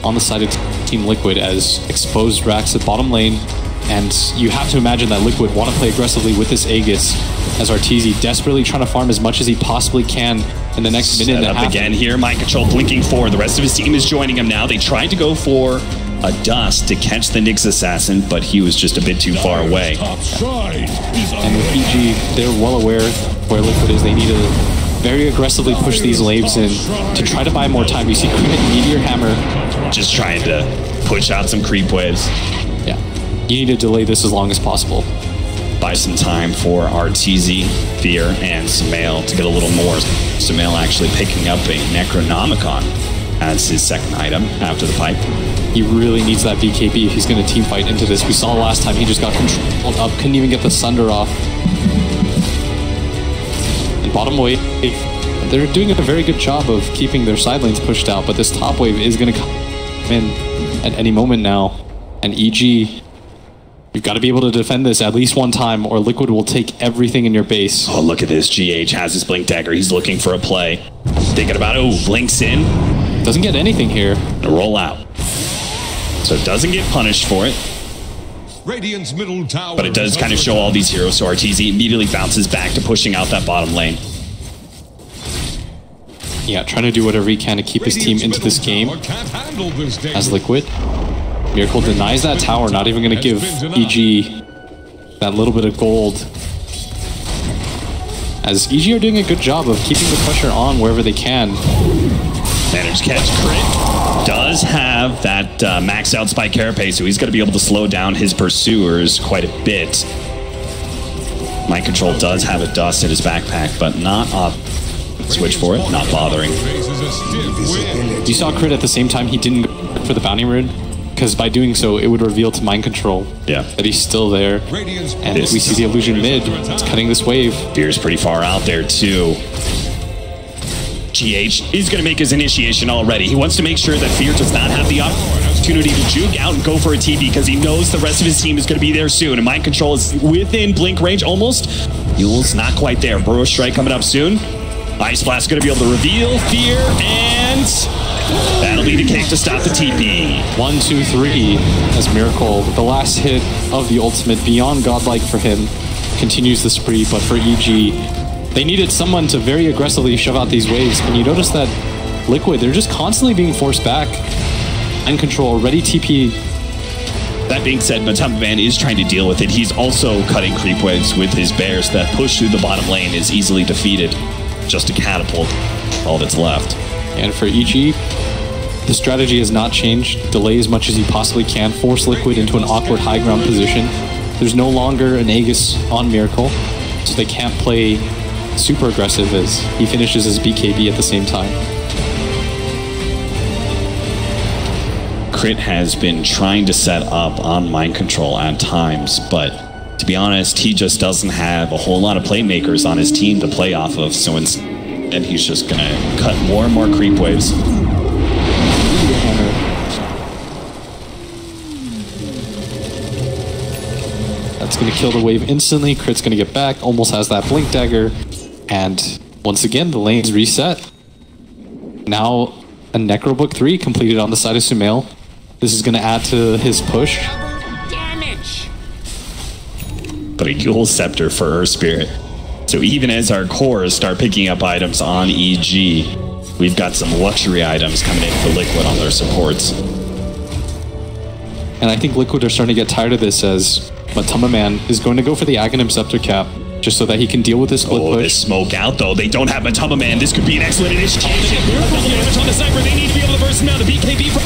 on the side of Team Lquid as exposed racks at bottom lane. And you have to imagine that Lquid want to play aggressively with this Aegis, as Arteezy desperately trying to farm as much as he possibly can in the next minute and a half.
Again here, Mind Control blinking forward. The rest of his team is joining him now. They tried to go for a dust to catch the Nyx Assassin, but he was just a bit too far away.
And with EG, they're well aware where Lquid is. They need to very aggressively push these waves in to try to buy more time. You see Crit Meteor Hammer
just trying to push out some creep waves.
Yeah, you need to delay this as long as possible.
Buy some time for Arteezy, Fear, and Semail to get a little more. Semail actually picking up a Necronomicon as his second item after the pipe.
He really needs that BKB if he's going to team fight into this. We saw last time he just got controlled up, couldn't even get the Sunder off. And bottom wave, they're doing a very good job of keeping their side lanes pushed out, but this top wave is going to come in at any moment now. And EG, you've got to be able to defend this at least one time, or Lquid will take everything in your base.
Oh, look at this. GH has his Blink Dagger. He's looking for a play. Thinking about, blinks in.
Doesn't get anything here.
A roll out. So it doesn't get punished for it.
Radiant's middle tower,
but it does kind of show all these heroes, so Arteezy immediately bounces back to pushing out that bottom lane.
Yeah, trying to do whatever he can to keep his team into this game as Lquid. Miracle denies that tower, not even going to give EG that little bit of gold. As EG are doing a good job of keeping the pressure on wherever they can.
Managed catch. Crit does have that maxed out Spike Carapace, so he's going to be able to slow down his pursuers quite a bit. Mind Control does have a dust in his backpack, but not up. Switch for it, not bothering.
You saw Crit at the same time he didn't go for the bounty rune, because by doing so, it would reveal to Mind Control that he's still there. And we see the illusion mid. It's cutting this wave.
Fear's pretty far out there, too. GH is going to make his initiation already. He wants to make sure that Fear does not have the opportunity to juke out and go for a TP, because he knows the rest of his team is going to be there soon. And Mind Control is within blink range almost. Yule's not quite there. Burrow Strike coming up soon. Ice Blast going to be able to reveal Fear, and
That'll be the kick to stop the TP.
1, 2, 3 as Miracle, the last hit of the ultimate, beyond godlike for him, continues the spree. But for EG, they needed someone to very aggressively shove out these waves. And you notice that Lquid, they're just constantly being forced back. And control, ready TP.
That being said, Matamaman is trying to deal with it. He's also cutting creep waves with his bears. That push through the bottom lane is easily defeated. Just a catapult, all that's left.
And for EG, the strategy has not changed. Delay as much as you possibly can. Force Lquid into an awkward high ground position. There's no longer an Aegis on Miracle, so they can't play super aggressive as he finishes his BKB at the same time.
Crit has been trying to set up on mind control at times, but to be honest, he just doesn't have a whole lot of playmakers on his team to play off of, so instead he's just gonna cut more and more creep waves.
That's gonna kill the wave instantly. Crit's gonna get back, almost has that blink dagger, and once again the lane's reset. Now a Necrobook 3 completed on the side of Sumail. This is going to add to his push.
But a Yule Scepter for her Spirit. So even as our cores start picking up items on EG, we've got some luxury items coming in for Lquid on their supports.
And I think Lquid are starting to get tired of this as Matamaman is going to go for the Aghanim Scepter cap just so that he can deal with this split push.
This smoke out though. They don't have Matamaman. This could be an excellent initiative. Double damage on the Cypher. They need to be able to burst him out. The BKB for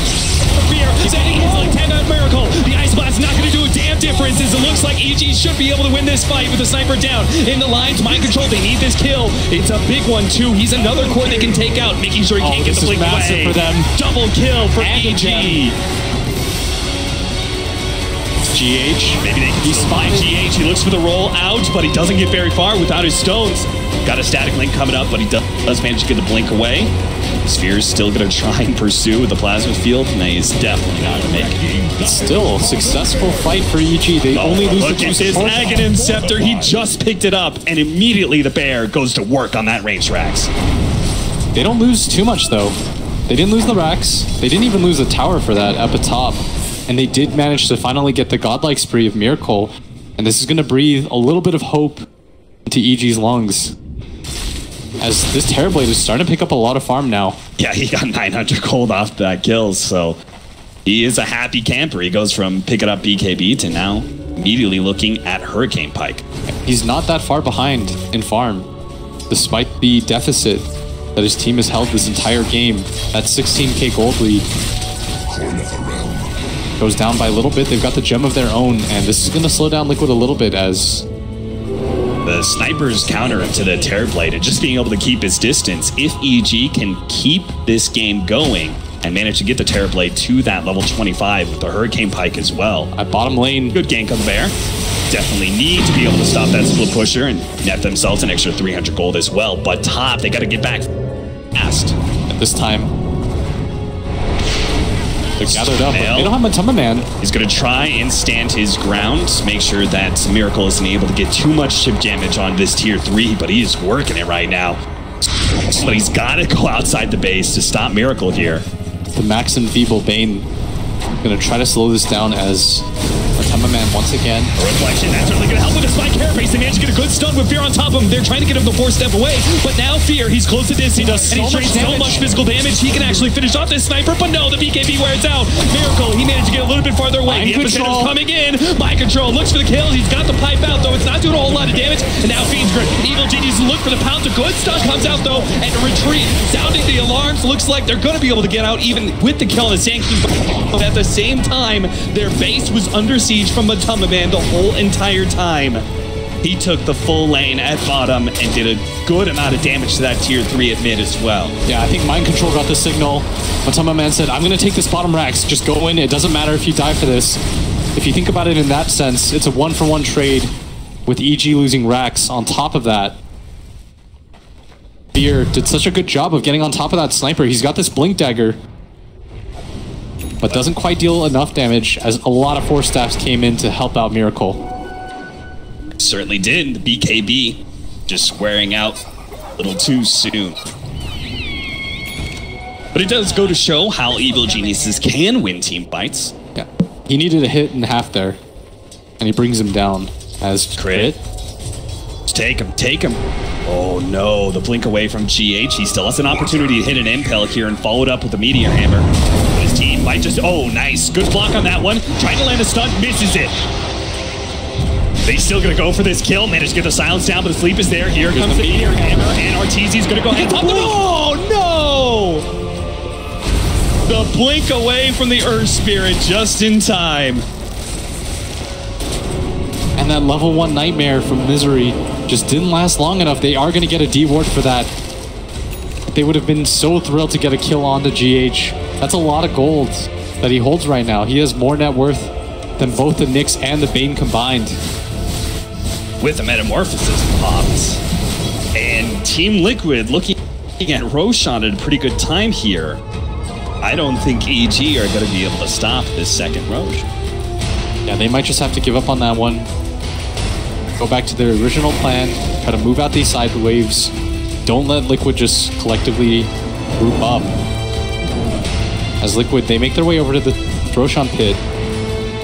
Fear. Setting is like 10 out Miracle. The Ice Blast's not going to do a damn difference as it looks like EG should be able to win this fight with the Cypher down. In the lines, mind control. They need this kill. It's a big one too. He's another core they can take out, making sure he can't get the blink away.
For them.
Double kill for EG.
GH.
Maybe they can spy GH. He looks for the roll out, but he doesn't get very far without his stones. Got a static link coming up, but he does manage to get the blink away. Sphere's still going to try and pursue with the plasma field, and he's definitely not going to make it.
Still a successful fight for EG. They only lose
look at this Aghanim Scepter. He just picked it up, and immediately the bear goes to work on that range racks.
They don't lose too much, though. They didn't lose the racks. They didn't even lose the tower for that up at top. And they did manage to finally get the godlike spree of Miracle. And this is going to breathe a little bit of hope into EG's lungs. As this Terrorblade is starting to pick up a lot of farm now.
Yeah, he got 900 gold off that kill, so he is a happy camper. He goes from picking up BKB to now immediately looking at Hurricane Pike.
He's not that far behind in farm, despite the deficit that his team has held this entire game. That 16k gold lead goes down by a little bit. They've got the gem of their own, and this is going to slow down Lquid a little bit as
the snipers counter into the Terrorblade and just being able to keep his distance. If EG can keep this game going and manage to get the Terrorblade to that level 25 with the Hurricane Pike as well.
At bottom lane,
good gank on the bear. Definitely need to be able to stop that split pusher and net themselves an extra 300 gold as well. But top, they got to get back fast.
At this time, they're gathered up. They don't have Matamaman.
He's going to try and stand his ground, make sure that Miracle isn't able to get too much chip damage on this tier 3, but he is working it right now. But he's got to go outside the base to stop Miracle here.
The Max and Feeble Bane going to try to slow this down as Matamaman once again.
A reflection, that's really going to help with the spike carapace. They managed to get a good stun with Fear on top of him. They're trying to get him to 4-step away, but now Fear, he's close to distance, and he's doing so much physical damage. He can actually finish off this sniper, but no, the BKB wears out. Miracle, he managed to get a little bit farther away. The epicenter's coming in. Mind control, looks for the kills. He's got the pipe out, though. It's not doing a whole lot of damage, and now Fiend's Grip. Evil Genius look for the pound. The good stun comes out, though, and a retreat. Sounding the alarms, looks like they're going to be able to get out even with the kill on the Sand King. But at the same time, their base was under siege from Matamaman the whole entire time. He took the full lane at bottom and did a good amount of damage to that tier 3 at mid as well.
Yeah, I think Mind Control got the signal. Matamaman said, I'm going to take this bottom racks. Just go in. It doesn't matter if you die for this. If you think about it in that sense, it's a 1-for-1 trade with EG losing racks. On top of that, Fear did such a good job of getting on top of that sniper. He's got this blink dagger, but doesn't quite deal enough damage as a lot of force staffs came in to help out Miracle.
Certainly did. The BKB just wearing out a little too soon. But it does go to show how Evil Geniuses can win team fights.
Yeah. He needed a hit and a half there. And he brings him down as crit.
Take him, take him. Oh no, the blink away from GH. He still has an opportunity to hit an Impel here and follow it up with a Meteor Hammer. But his team might just, oh nice, good block on that one. Trying to land a stun, misses it. They still gonna go for this kill, managed to get the silence down, but the sleep is there. Here comes the Meteor Hammer, and Arteezy's gonna go ahead and top the roof. Oh no! The blink away from the Earth Spirit just in time.
And that level 1 Nightmare from Misery just didn't last long enough. They are going to get a D-ward for that. They would have been so thrilled to get a kill onto GH. That's a lot of gold that he holds right now. He has more net worth than both the Nyx and the Bane combined.
With a Metamorphosis popped. And Team Liquid looking at Roshan at a pretty good time here. I don't think EG are going to be able to stop this second Roche.
Yeah, they might just have to give up on that one. Go back to their original plan, try to move out these side waves. Don't let Liquid just collectively group up. As Liquid, they make their way over to the Roshan pit.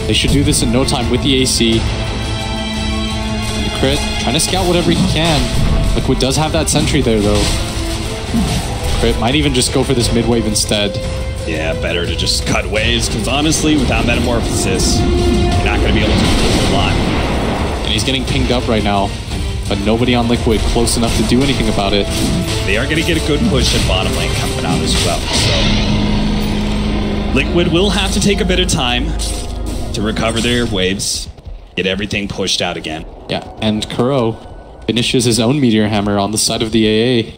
They should do this in no time with the AC. And the crit, trying to scout whatever he can. Liquid does have that sentry there though. Crit might even just go for this mid wave instead.
Yeah, better to just cut waves, because honestly, without Metamorphosis, you're not going to be able to do a whole lot.
And he's getting pinged up right now, but nobody on Liquid close enough to do anything about it.
They are going to get a good push at bottom lane coming out as well. So Liquid will have to take a bit of time to recover their waves, get everything pushed out again.
Yeah, and Kuro finishes his own Meteor Hammer on the side of the AA.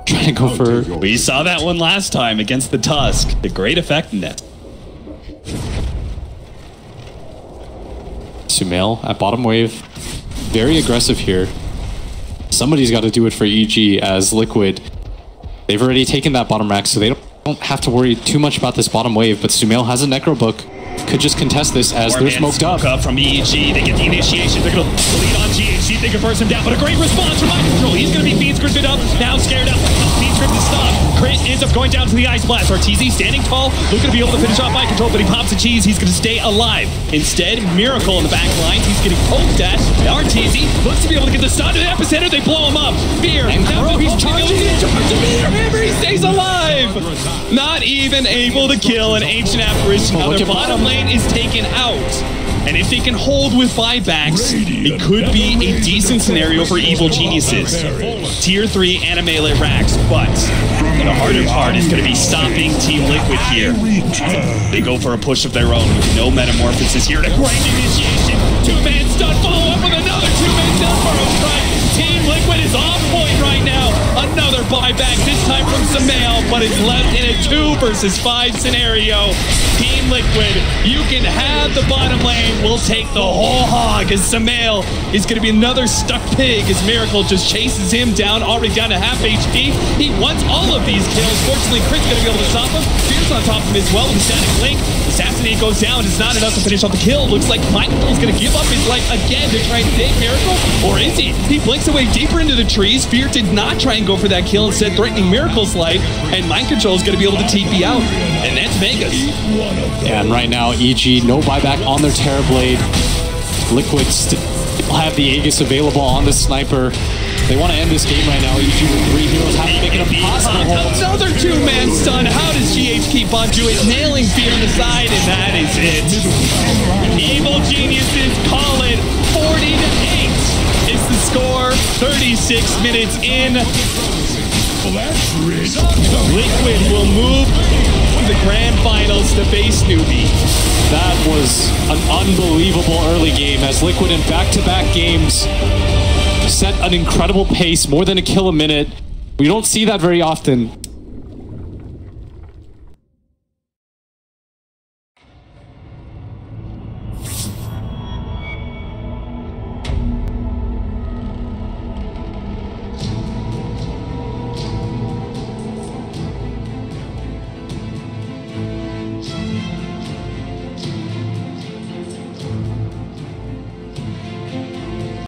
Trying to go for...
We saw that one last time against the Tusk. The great effectiveness.
Sumail at bottom wave. Very aggressive here. Somebody's got to do it for EG as Liquid. They've already taken that bottom rack, so they don't have to worry too much about this bottom wave, but Sumail has a Necro Book. Could just contest this as they're smoked up.
From EG, they get the initiation. They're going to lead on GHC. They can burst him down, but a great response from Mind Control. He's going to be feed scripted up. Now scared up. Feed scripted stop. Crit ends up going down to the Ice Blast. Arteezy standing tall. Looking to be able to finish off Mind Control, but he pops a cheese. He's going to stay alive. Instead, Miracle in the back lines. He's getting poked at. Arteezy looks to be able to get the stun to the epicenter. They blow him up. Fear. And now he's charging. He stays alive. Not even able to kill an Ancient Apparition. Now their bottom lane is taken out. And if they can hold with buybacks, it could be a decent scenario for Evil Geniuses. Tier 3 and a melee racks, but the harder part is going to be stopping Team Liquid here. They go for a push of their own with no Metamorphosis here. A great initiation. 2-man stun, follow up with another 2-man stun for a strike. Team Liquid is on point right now. Another buyback, this time from Sumail, but it's left in a 2 versus 5 scenario. Team Liquid, you can have the bottom lane. We'll take the whole hog as Sumail is going to be another stuck pig as Miracle just chases him down, already down to half HP. He wants all of these kills. Fortunately, Crit's going to be able to stop him. Fear's on top of him as well with the static link. Assassinate goes down. It's not enough to finish off the kill. Looks like Michael's going to give up his life again to try and save Miracle. Or is he? He blinks away deeper into the trees. Fear did not try and go for that kill, instead threatening Miracle's life. And Mind Control is going to be able to TP out. And that's Vegas.
Yeah, and right now, EG, no buyback on their Terrorblade. Liquid still have the Aegis available on the Sniper. They want to end this game right now. EG with 3 heroes have to make it impossible.
Another 2-man stun. How does GH keep on doing? Nailing Fear on the side, and that is it. Evil Geniuses call it 40-8. It's the score. 36 minutes in. Liquid will move to the grand finals to face Newbie.
That was an unbelievable early game as Liquid in back-to-back games set an incredible pace, more than a kill a minute. We don't see that very often.